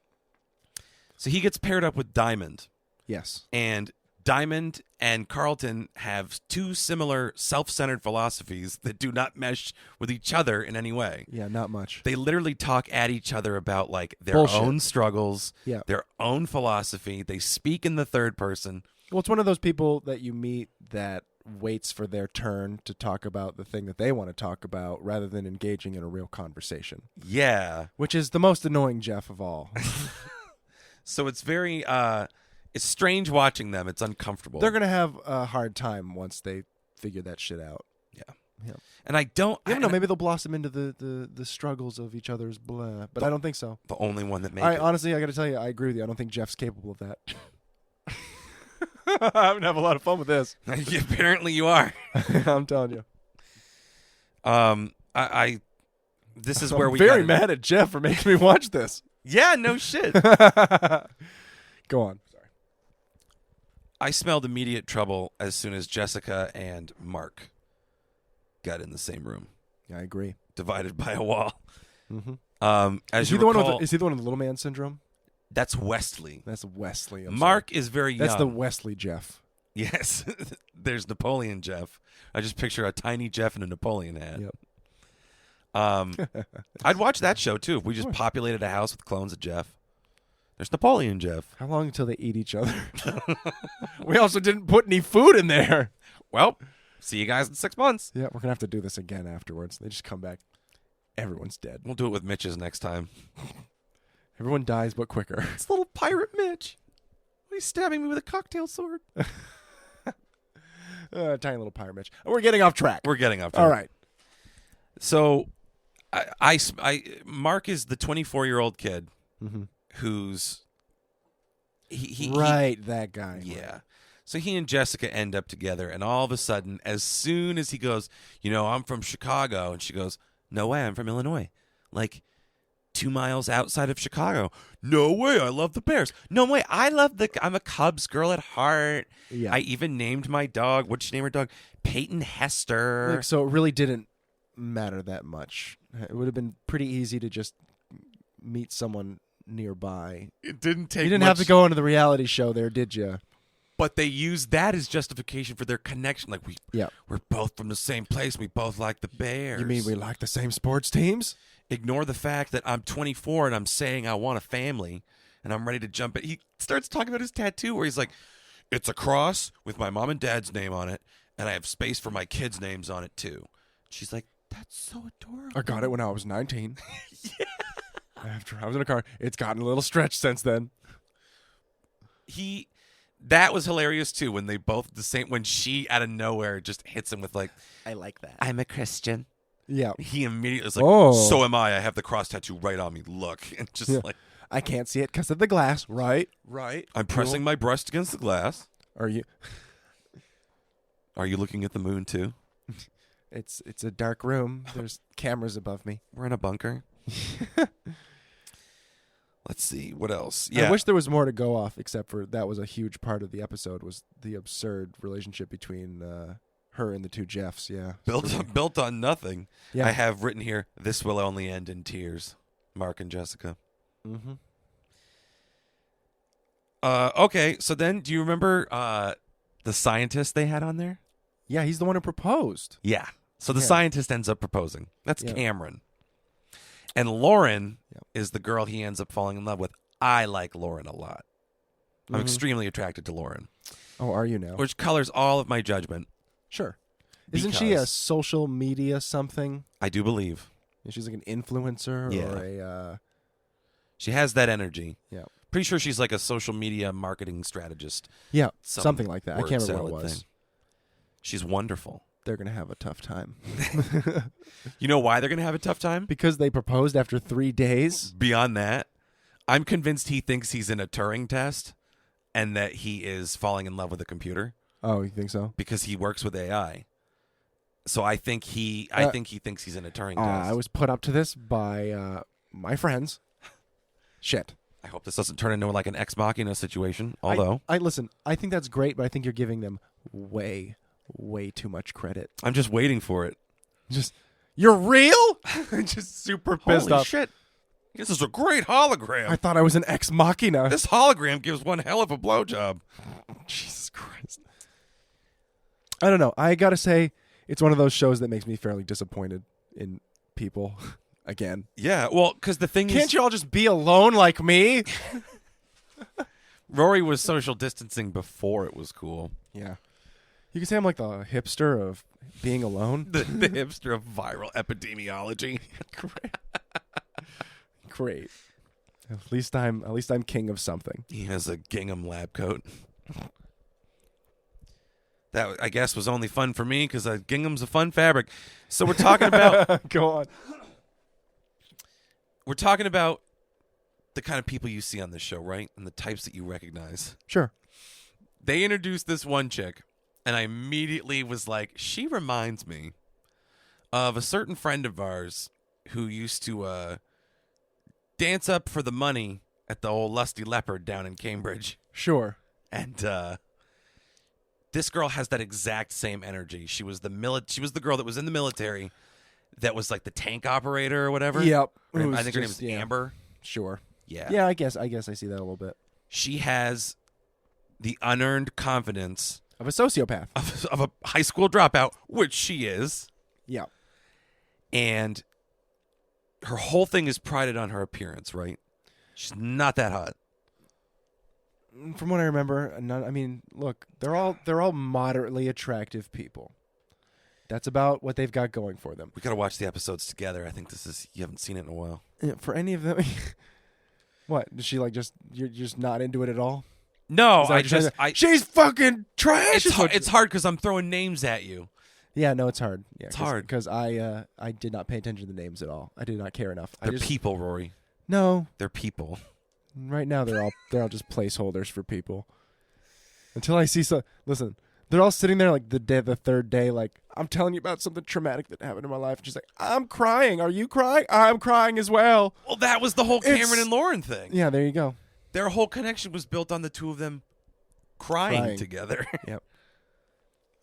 So he gets paired up with Diamond. Yes. And Diamond and Carlton have two similar self-centered philosophies that do not mesh with each other in any way. Yeah, not much. They literally talk at each other about like their Bullshit. own struggles, Yeah. their own philosophy. They speak in the third person. Well, it's one of those people that you meet that waits for their turn to talk about the thing that they want to talk about rather than engaging in a real conversation. Yeah. Which is the most annoying Jeff of all. So it's very it's strange watching them. It's uncomfortable. They're going to have a hard time once they figure that shit out. Yeah. And I don't I don't know, maybe they'll blossom into the struggles of each other's blah, but I don't think so. the only one that makes it. Honestly, I got to tell you, I agree with you. I don't think Jeff's capable of that. I'm going to have a lot of fun with this. Apparently you are. I'm telling you. This is I'm where we very mad at Jeff for making me watch this. Yeah, no shit. Go on. Sorry. I smelled immediate trouble as soon as Jessica and Mark got in the same room, Yeah, I agree. divided by a wall. Mm-hmm. As Is you he the one recall, with is he the one with the little man syndrome? that's Wesley. That's Wesley. I'm Mark is very sorry. young. That's the Wesley Jeff. Yes. There's Napoleon Jeff. I just picture a tiny Jeff in a Napoleon hat. Yep. I'd watch that show too if we just populated a house with clones of Jeff. There's Napoleon Jeff. How long until they eat each other? We also didn't put any food in there. Well, see you guys in 6 months. Yeah, we're gonna have to do this again afterwards. They just come back. Everyone's dead. We'll do it with Mitch's next time. Everyone dies, but quicker. It's little pirate Mitch. He's stabbing me with a cocktail sword. Tiny little pirate Mitch. We're getting off track. We're getting off track. All right. So, Mark is the 24-year-old kid who's that guy. Yeah. So he and Jessica end up together, and all of a sudden, as soon as he goes, I'm from Chicago, and she goes, no way, I'm from Illinois. Like 2 miles outside of Chicago. No way, I love the Bears. No way, I'm a Cubs girl at heart. Yeah. I even named my dog, what'd she name her dog? Peyton Hester. Like, so it really didn't matter that much. It would have been pretty easy to just meet someone nearby. It didn't take You didn't much, have to go into the reality show there, did you? but they used that as justification for their connection. Like, we're both from the same place. We both like the Bears. You mean we like the same sports teams? Ignore the fact that I'm 24 and I'm saying I want a family and I'm ready to jump in. He starts talking about his tattoo where he's like, it's a cross with my mom and dad's name on it, And I have space for my kids' names on it, too. She's like, that's so adorable. I got it when I was 19. Yeah. After I was in a car. It's gotten a little stretched since then. That was hilarious, too, when they both, when she out of nowhere just hits him with like, I like that. I'm a Christian. Yeah. He immediately was like, so am I. I have the cross tattoo right on me. Look. And just like. I can't see it because of the glass. Right. I'm pressing my breast against the glass. Are you looking at the moon, too? It's a dark room. There's cameras above me. We're in a bunker. Let's see. What else? Yeah. I wish there was more to go off, except for that was a huge part of the episode, was the absurd relationship between her and the two Jeffs. Yeah. Built on nothing. Yeah. I have written here, this will only end in tears. Mark and Jessica. Mm-hmm. Okay, so then do you remember the scientist they had on there? Yeah, he's the one who proposed. Yeah. So the Yeah. scientist ends up proposing. That's Yeah. Cameron. And Lauren Yep. is the girl he ends up falling in love with. I like Lauren a lot. I'm Mhm. extremely attracted to Lauren, Oh, are you now? which colors all of my judgment. Sure. Isn't she a Because- social media something? I do believe. She's like an influencer Yeah. or a... She has that energy. Yeah. Pretty sure she's like a social media marketing strategist. Yeah, Some something like that. I word can't remember what salad it was. thing. She's wonderful. They're going to have a tough time. You know why they're going to have a tough time? Because they proposed after 3 days? Beyond that, I'm convinced he thinks he's in a Turing test and that he is falling in love with a computer Oh, you think so? because he works with AI. So I think he thinks he's in a Turing test. I was put up to this by my friends. Shit. I hope this doesn't turn into like an Ex Machina situation, although I listen, I think that's great, but I think you're giving them way too much credit. I'm just waiting for it. Just, you're real? Just super pissed Holy off. shit. This is a great hologram. I thought I was an ex machina. This hologram gives one hell of a blowjob. Jesus Christ. I don't know. I got to say, it's one of those shows that makes me fairly disappointed in people. Again. Yeah, well, because the thing Can't is, you all just be alone like me? Rory was social distancing before it was cool. Yeah. You can say I'm like the hipster of being alone. The hipster of viral epidemiology. Great. At least I'm king of something. He has a gingham lab coat. That, I guess, was only fun for me because gingham's a fun fabric. So we're talking about Go on. we're talking about the kind of people you see on this show, right? And the types that you recognize. Sure. They introduced this one chick, and I immediately was like, she reminds me of a certain friend of ours who used to dance up for the money at the old Lusty Leopard down in Cambridge. Sure. And this girl has that exact same energy. She was the girl that was in the military that was like the tank operator or whatever. Yep. I think her name was Amber. Sure. Yeah. Yeah, I guess I see that a little bit. She has the unearned confidence Of a sociopath. of a high school dropout, which she is. Yeah. And her whole thing is prided on her appearance, right? She's not that hot. From what I remember, look, they're all moderately attractive people. That's about what they've got going for them. We got to watch the episodes together. I think you haven't seen it in a while. For any of them, what? Does she you're just not into it at all? No, Is that what you're saying? She's fucking trash. It's hard because I'm throwing names at you. Yeah, no, it's hard. Yeah, It's hard. because I did not pay attention to the names at all. I did not care enough. They're people, Rory. No, They're people. right now they're all just placeholders for people. Until I see listen, they're all sitting there like the third day, like, I'm telling you about something traumatic that happened in my life. And she's like, I'm crying. Are you crying? I'm crying as well. Well, that was the whole Cameron and Lauren thing. Yeah, there you go. Their whole connection was built on the two of them crying. Together. Yep.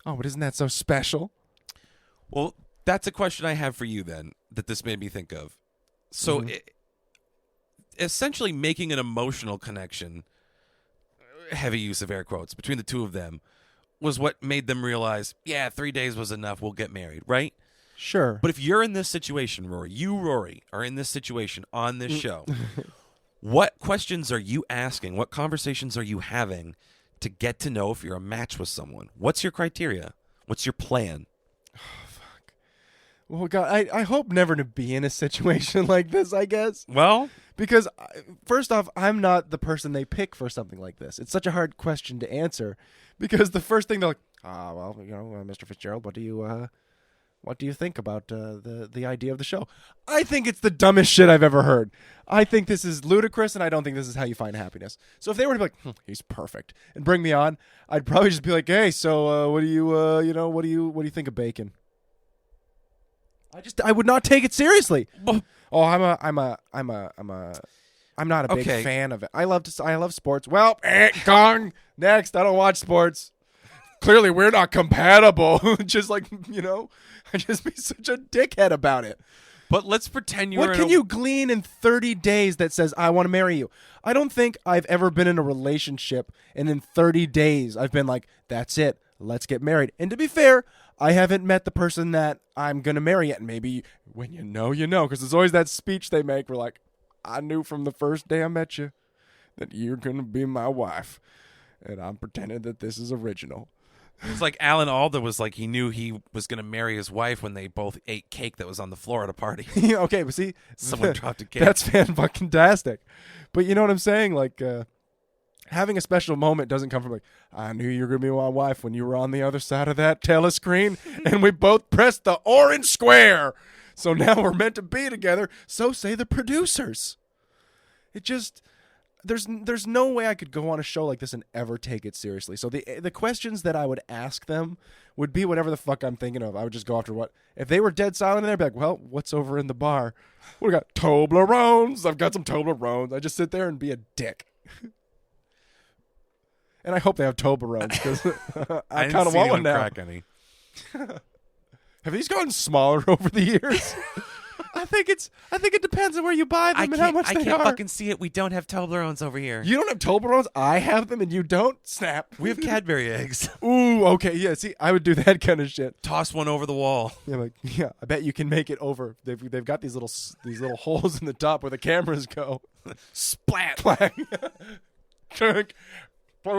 Oh, but isn't that so special? Well, that's a question I have for you then that this made me think of. So essentially making an emotional connection, heavy use of air quotes, between the two of them was what made them realize, yeah, 3 days was enough. We'll get married, right? Sure. But if you're in this situation, Rory, are in this situation on this show, what questions are you asking? What conversations are you having to get to know if you're a match with someone? What's your criteria? What's your plan? Well, God, I hope never to be in a situation like this, I guess. Well, Because, first off, I'm not the person they pick for something like this. It's such a hard question to answer. Because the first thing they're like, well, Mr. Fitzgerald, what do you think about the idea of the show? I think it's the dumbest shit I've ever heard. I think this is ludicrous, and I don't think this is how you find happiness. So if they were to be like, he's perfect, and bring me on, I'd probably just be like, hey, so what do you think of bacon? I would not take it seriously. Oh, I'm not a big fan of it. I love sports. Well, gong. Next, I don't watch sports. Clearly, we're not compatible. Just like, I just be such a dickhead about it. but let's pretend you're What can you glean in 30 days that says, I want to marry you? I don't think I've ever been in a relationship, and in 30 days, I've been like, that's it. Let's get married. And to be fair, I haven't met the person that I'm going to marry yet. And maybe when you know, because there's always that speech they make where like, I knew from the first day I met you that you're going to be my wife. And I'm pretending that this is original. It's like Alan Alda was like, he knew he was going to marry his wife when they both ate cake that was on the floor at a party. Okay, but see, Someone dropped a cake. That's fan-fucking-tastic. But you know what I'm saying? Like, having a special moment doesn't come from like, I knew you were going to be my wife when you were on the other side of that telescreen, and we both pressed the orange square. So now we're meant to be together. So say the producers. It just... There's no way I could go on a show like this and ever take it seriously. So the questions that I would ask them would be whatever the fuck I'm thinking of. I would just go after what if they were dead silent and they'd be like, well, what's over in the bar? We got Toblerones. I've got some Toblerones. I just sit there and be a dick. And I hope they have Toblerones because I kind of want one now. Crack any. Have these gotten smaller over the years? I think it depends on where you buy them and how much they are. I can't fucking see it. We don't have Toblerones over here. You don't have Toblerones? I have them and you don't? Snap. We have Cadbury eggs. Ooh, okay. Yeah, see, I would do that kind of shit. Toss one over the wall. Yeah, I bet you can make it over. They've got these little holes in the top where the cameras go. Splat. Please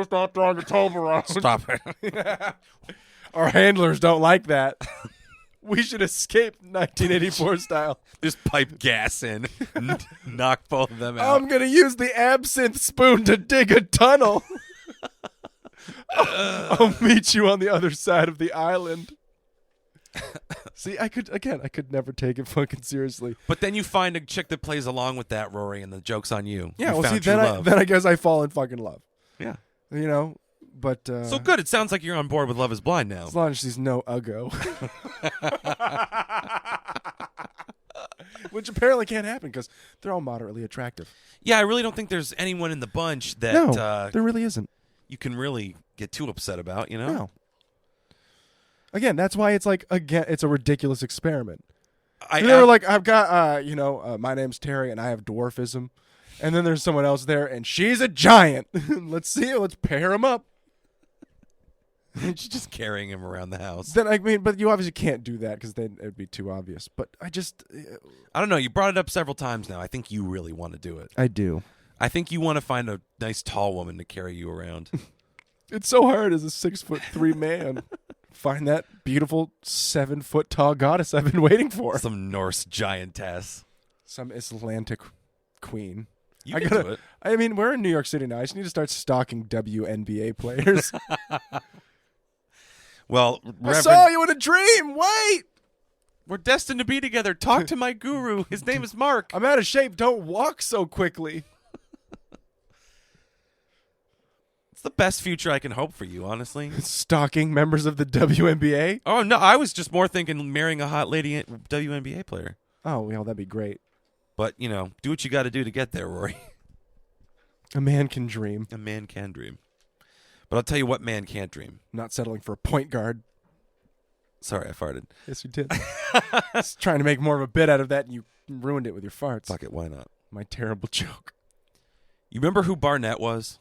stop throwing the Toblerones. Stop it. Our handlers don't like that. We should escape 1984 style. Just pipe gas in. Knock both of them out. I'm going to use the absinthe spoon to dig a tunnel. I'll meet you on the other side of the island. See, I could never take it fucking seriously. But then you find a chick that plays along with that, Rory, and the joke's on you. Yeah, you well, see, found then I guess I fall in fucking love. Yeah. But... so good. It sounds like you're on board with Love is Blind now. As long as she's no uggo. Which apparently can't happen because they're all moderately attractive. Yeah, I really don't think there's anyone in the bunch that No, there really isn't. You can really get too upset about, No. Again, that's why it's like, it's a ridiculous experiment. They were like, I've got, my name's Terry and I have dwarfism. And then there's someone else there and she's a giant. Let's pair them up. She's just carrying him around the house. Then but you obviously can't do that because then it'd be too obvious. But I don't know. You brought it up several times now. I think you really want to do it. I do. I think you want to find a nice tall woman to carry you around. It's so hard as a 6'3" man. Find that beautiful 7-foot tall goddess I've been waiting for. Some Norse giantess. Some Icelandic queen. You can do it. I mean, we're in New York City now. I just need to start stalking WNBA players. Well, I saw you in a dream. Wait. We're destined to be together. Talk to my guru. His name is Mark. I'm out of shape. Don't walk so quickly. It's the best future I can hope for you, honestly. Stalking members of the WNBA? Oh, no. I was just more thinking marrying a hot lady WNBA player. Oh, well, that'd be great. But, do what you got to do to get there, Rory. A man can dream. A man can dream. But I'll tell you what man can't dream. Not settling for a point guard. Sorry, I farted. Yes, you did. I was trying to make more of a bit out of that, and you ruined it with your farts. Fuck it, why not? My terrible joke. You remember who Barnett was?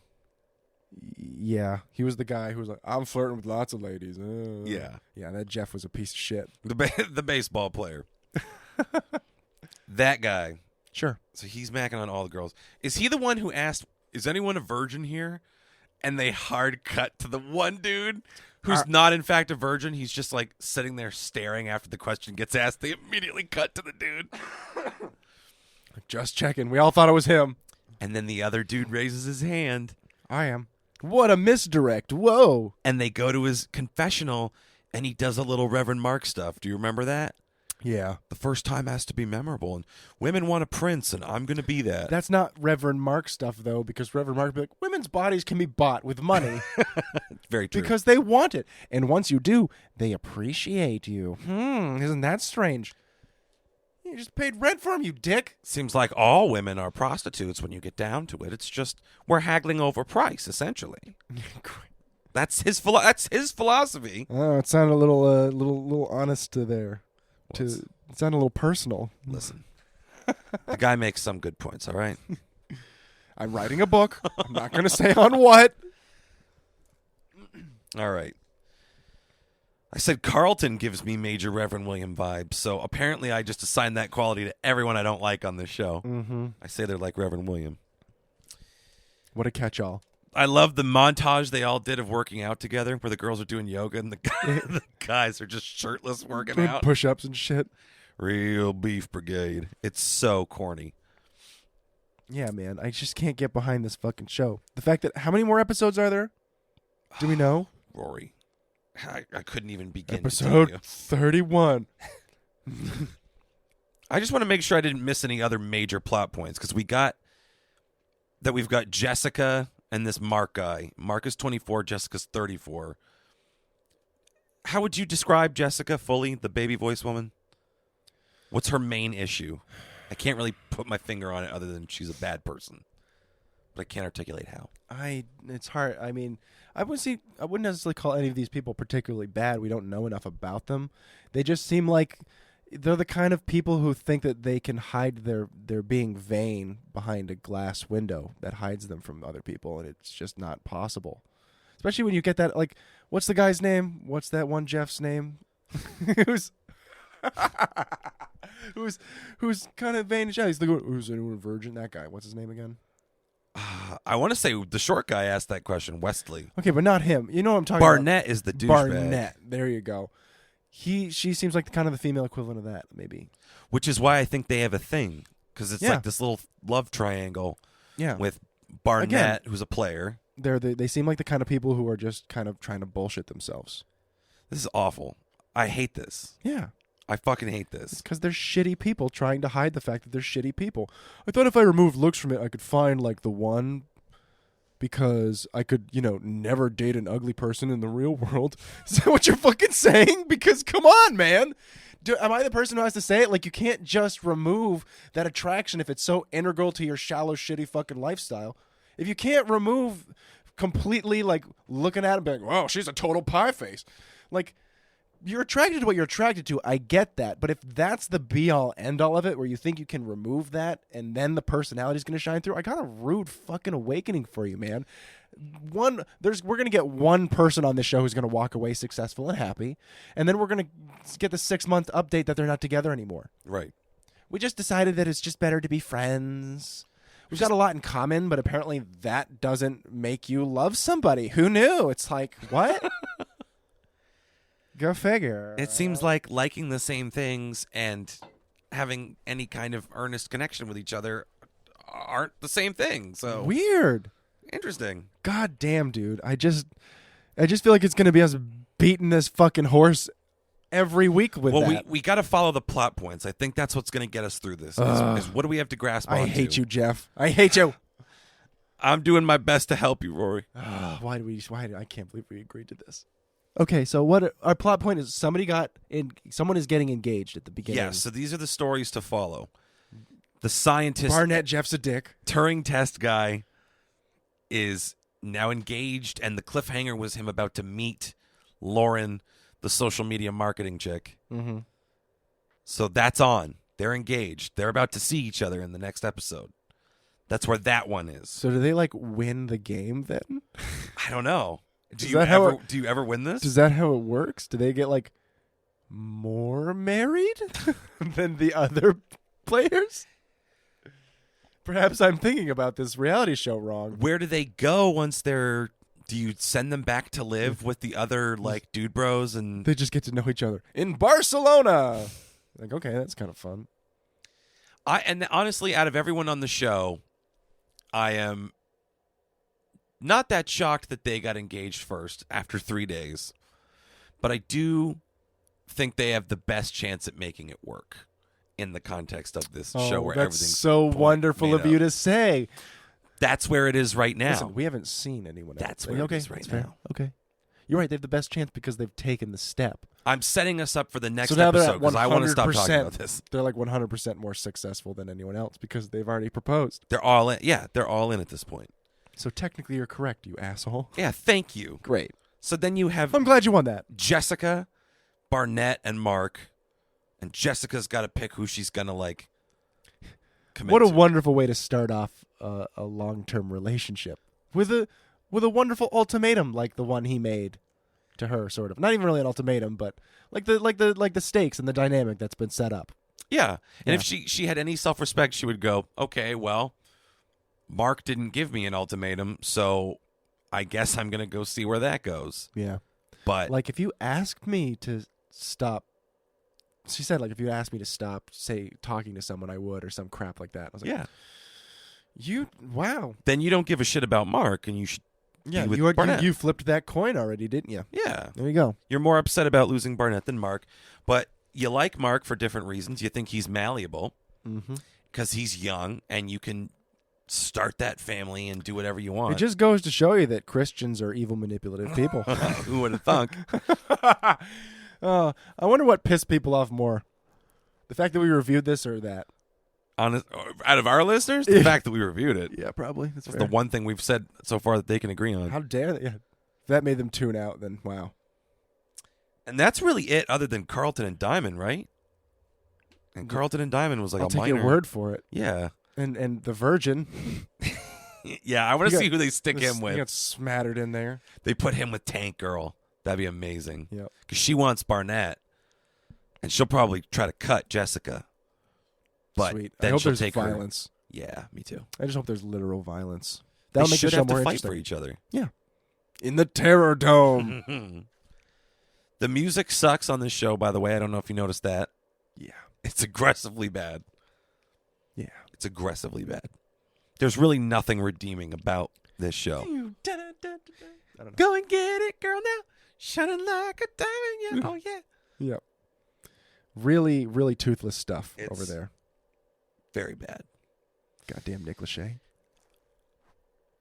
Yeah, he was the guy who was like, I'm flirting with lots of ladies. Yeah. Yeah, that Jeff was a piece of shit. The baseball player. That guy. Sure. So he's macking on all the girls. Is he the one who asked, is anyone a virgin here? And they hard cut to the one dude who's not in fact a virgin. He's just like sitting there staring after the question gets asked. They immediately cut to the dude. Just checking. We all thought it was him. And then the other dude raises his hand. I am. What a misdirect. Whoa. And they go to his confessional, and he does a little Reverend Mark stuff. Do you remember that? Yeah. The first time has to be memorable, and women want a prince, and I'm going to be that. That's not Reverend Mark stuff, though, because Reverend Mark would be like, women's bodies can be bought with money. Very true. Because they want it. And once you do, they appreciate you. Isn't that strange? You just paid rent for him, you dick. Seems like all women are prostitutes when you get down to it. It's just we're haggling over price, essentially. That's his philosophy. Oh, it sounded a little honest there. It sounded a little personal. Listen, the guy makes some good points, all right? I'm writing a book. I'm not going to say on what. All right. I said Carlton gives me major Reverend William vibes, so apparently I just assign that quality to everyone I don't like on this show. Mm-hmm. I say they're like Reverend William. What a catch-all. I love the montage they all did of working out together, where the girls are doing yoga and the guys are just shirtless working Doing out. push-ups and shit. Real beef brigade. It's so corny. Yeah, man. I just can't get behind this fucking show. The fact that, how many more episodes are there? Do we know? Rory. I couldn't even begin Episode to tell you. 31. I just want to make sure I didn't miss any other major plot points, because we've got Jessica and this Mark guy. Mark is 24, Jessica's 34. How would you describe Jessica fully, the baby voice woman? What's her main issue? I can't really put my finger on it other than she's a bad person. But I can't articulate how. It's hard. I mean, I wouldn't necessarily call any of these people particularly bad. We don't know enough about them. They just seem like they're the kind of people who think that they can hide their being vain behind a glass window that hides them from other people, and it's just not possible. Especially when you get that, like, what's the guy's name? What's that one Jeff's name? who's kind of vain and shy. He's the who's anyone a virgin? That guy. What's his name again? I want to say the short guy asked that question, Wesley. Okay, but not him. You know what I'm talking about. Barnett is the douchebag. Barnett. There you go. She seems like kind of the female equivalent of that, maybe. Which is why I think they have a thing, because it's like this little love triangle. Yeah. With Barnett, who's a player. They seem like the kind of people who are just kind of trying to bullshit themselves. This is awful. I hate this. Yeah. I fucking hate this. Because they're shitty people trying to hide the fact that they're shitty people. I thought if I removed looks from it, I could find, like, the one, because I could, never date an ugly person in the real world. Is that what you're fucking saying? Because, come on, man. Am I the person who has to say it? Like, you can't just remove that attraction if it's so integral to your shallow, shitty fucking lifestyle. If you can't remove completely, like, looking at it and being like, wow, she's a total pie face. Like, you're attracted to what you're attracted to. I get that. But if that's the be-all, end-all of it, where you think you can remove that and then the personality is going to shine through, I got a rude fucking awakening for you, man. We're going to get one person on this show who's going to walk away successful and happy, and then we're going to get the 6-month update that they're not together anymore. Right. We just decided that it's just better to be friends. We've got a lot in common, but apparently that doesn't make you love somebody. Who knew? It's like, what? Go figure. It seems like liking the same things and having any kind of earnest connection with each other aren't the same thing. So weird. Interesting. God damn, dude. I just feel like it's going to be us beating this fucking horse every week with that. Well, we got to follow the plot points. I think that's what's going to get us through this. Is what do we have to grasp onto? I hate you, Jeff. I hate you. I'm doing my best to help you, Rory. I can't believe we agreed to this. Okay, so what our plot point is, someone is getting engaged at the beginning. Yeah, so these are the stories to follow. The scientist Barnett, Jeff's a dick. Turing test guy is now engaged, and the cliffhanger was him about to meet Lauren, the social media marketing chick. Mm-hmm. So that's on. They're engaged. They're about to see each other in the next episode. That's where that one is. So do they win the game then? I don't know. Do you ever win this? Is that how it works? Do they get more married than the other players? Perhaps I'm thinking about this reality show wrong. Where do they go once they're Do you send them back to live with the other like dude bros and They just get to know each other in Barcelona. Like, okay, that's kind of fun. And honestly, out of everyone on the show, I am not that shocked that they got engaged first after 3 days. But I do think they have the best chance at making it work in the context of this show where that's everything's so wonderful of you to say. That's where it is right now. Listen, we haven't seen anyone else. That's where it is right now. Okay. You're right. They have the best chance because they've taken the step. I'm setting us up for the next So now episode because I want to stop talking about this. They're like 100% more successful than anyone else because they've already proposed. They're all in. Yeah, they're all in at this point. So technically you're correct, you asshole. Yeah, thank you. Great. So then you have I'm glad you won that. Jessica, Barnett, and Mark. And Jessica's got to pick who she's going to, like, commit What a to. wonderful way to start off a long-term relationship. With a wonderful ultimatum like the one he made to her, sort of. Not even really an ultimatum, but like the stakes and the dynamic that's been set up. Yeah. And Yeah. if she had any self-respect, she would go, okay, well, Mark didn't give me an ultimatum, so I guess I'm going to go see where that goes. Yeah. But Like, if you asked me to stop, she said, like, if you asked me to stop, say, talking to someone, I would, or some crap like that. I was like, yeah, wow. then you don't give a shit about Mark, and you should Yeah, be with Barnett. you flipped that coin already, didn't you? Yeah. There you go. You're more upset about losing Barnett than Mark, but you like Mark for different reasons. You think he's malleable because he's young, and you can start that family and do whatever you want. It just goes to show you that Christians are evil, manipulative people. Who would have thunk? I wonder what pissed people off more. The fact that we reviewed this or that? Honest, out of our listeners, the fact that we reviewed it. Yeah, probably. That's That's the one thing we've said so far that they can agree on. How dare they? Yeah. If that made them tune out, then wow. And that's really it, other than Carlton and Diamond, right? And Carlton and Diamond was like I'll a take minor. your word for it. Yeah. And the Virgin. Yeah, I want to You see got- who they stick him He with. got smattered in there. They put him with Tank Girl. That'd be amazing. Yep. Because she wants Barnett, and she'll probably try to cut Jessica. But Sweet. I then hope she'll there's take violence. her. Yeah, me too. I just hope there's literal violence. They That'll make the should show have more to fight interesting. for each other. Yeah. In the Terror Dome. The music sucks on this show, by the way. I don't know if you noticed that. Yeah. It's aggressively bad. Yeah. It's aggressively bad. There's really nothing redeeming about this show. I don't know. Go and get it, girl, now. Shining like a diamond, yeah. Oh, yeah. Yep. Really, really toothless stuff It's- over there. Very bad. Goddamn Nick Lachey.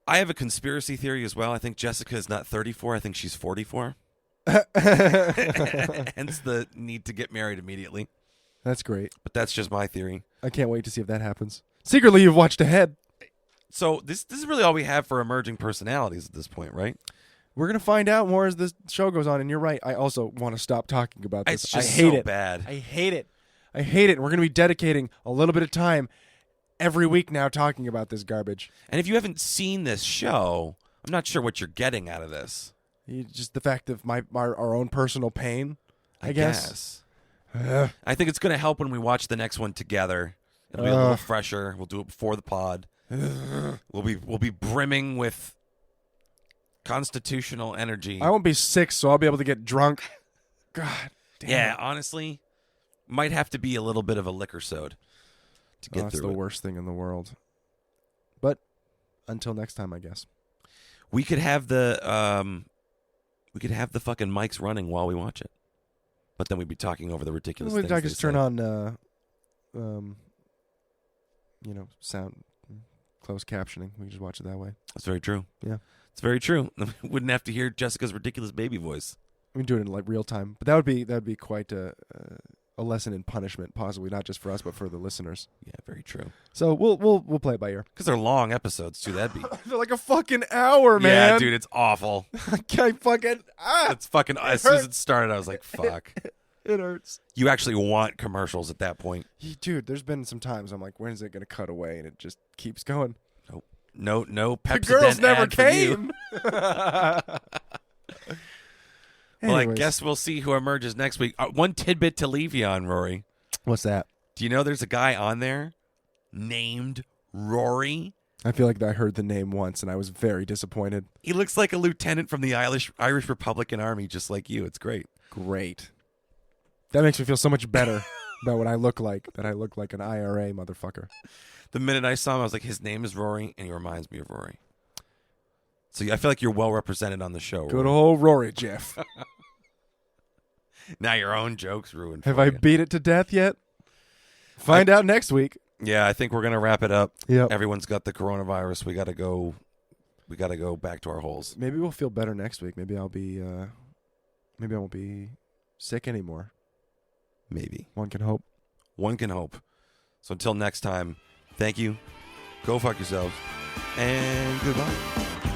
I have a conspiracy theory as well. I think Jessica is not 34. I think she's 44. Hence the need to get married immediately. That's great. But that's just my theory. I can't wait to see if that happens. Secretly, you've watched ahead. So this is really all we have for emerging personalities at this point, right? We're going to find out more as this show goes on. And you're right. I also want to stop talking about this. It's just I hate so it. bad. I hate it. I hate it. We're going to be dedicating a little bit of time every week now talking about this garbage. And if you haven't seen this show, I'm not sure what you're getting out of this. Just the fact of our own personal pain, I guess. Ugh. I think it's going to help when we watch the next one together. It'll be a little fresher. We'll do it before the pod. We'll be brimming with constitutional energy. I won't be sick, so I'll be able to get drunk. God damn. Yeah, honestly, might have to be a little bit of a liquor sode to get That's through the it. worst thing in the world. But until next time, I guess. We could have the fucking mics running while we watch it, but then we'd be talking over the ridiculous things. I they just turn say. on, sound closed captioning. We can just watch it that way. That's very true. Yeah. It's very true. We wouldn't have to hear Jessica's ridiculous baby voice. We can do it in like real time, but that would be quite a lesson in punishment, possibly not just for us, but for the listeners. Yeah, very true. So we'll play it by ear. Because they're long episodes too. That'd be They're like a fucking hour, man. yeah, dude. It's awful. I fucking It's fucking. As soon as it started, I was like, "Fuck." it hurts. You actually want commercials at that point. Dude, there's been some times I'm like, when is it going to cut away? And it just keeps going. No The Pepsodent girls never ad for you. came. Well, I Anyways. guess we'll see who emerges next week. One tidbit to leave you on, Rory. What's that? Do you know there's a guy on there named Rory? I feel like I heard the name once, and I was very disappointed. He looks like a lieutenant from the Irish Republican Army, just like you. It's great. Great. That makes me feel so much better about what I look like, that I look like an IRA motherfucker. The minute I saw him, I was like, his name is Rory, and he reminds me of Rory. So I feel like you're well represented on the show. Good Rory. old Rory, Jeff. Now your own joke's ruined. Have for I you. beat it to death yet? Find out next week. Yeah, I think we're gonna wrap it up. Yep. Everyone's got the coronavirus. We gotta go back to our holes. Maybe we'll feel better next week. Maybe I'll be. Maybe I won't be sick anymore. Maybe. One can hope. One can hope. So until next time, thank you. Go fuck yourselves. And goodbye.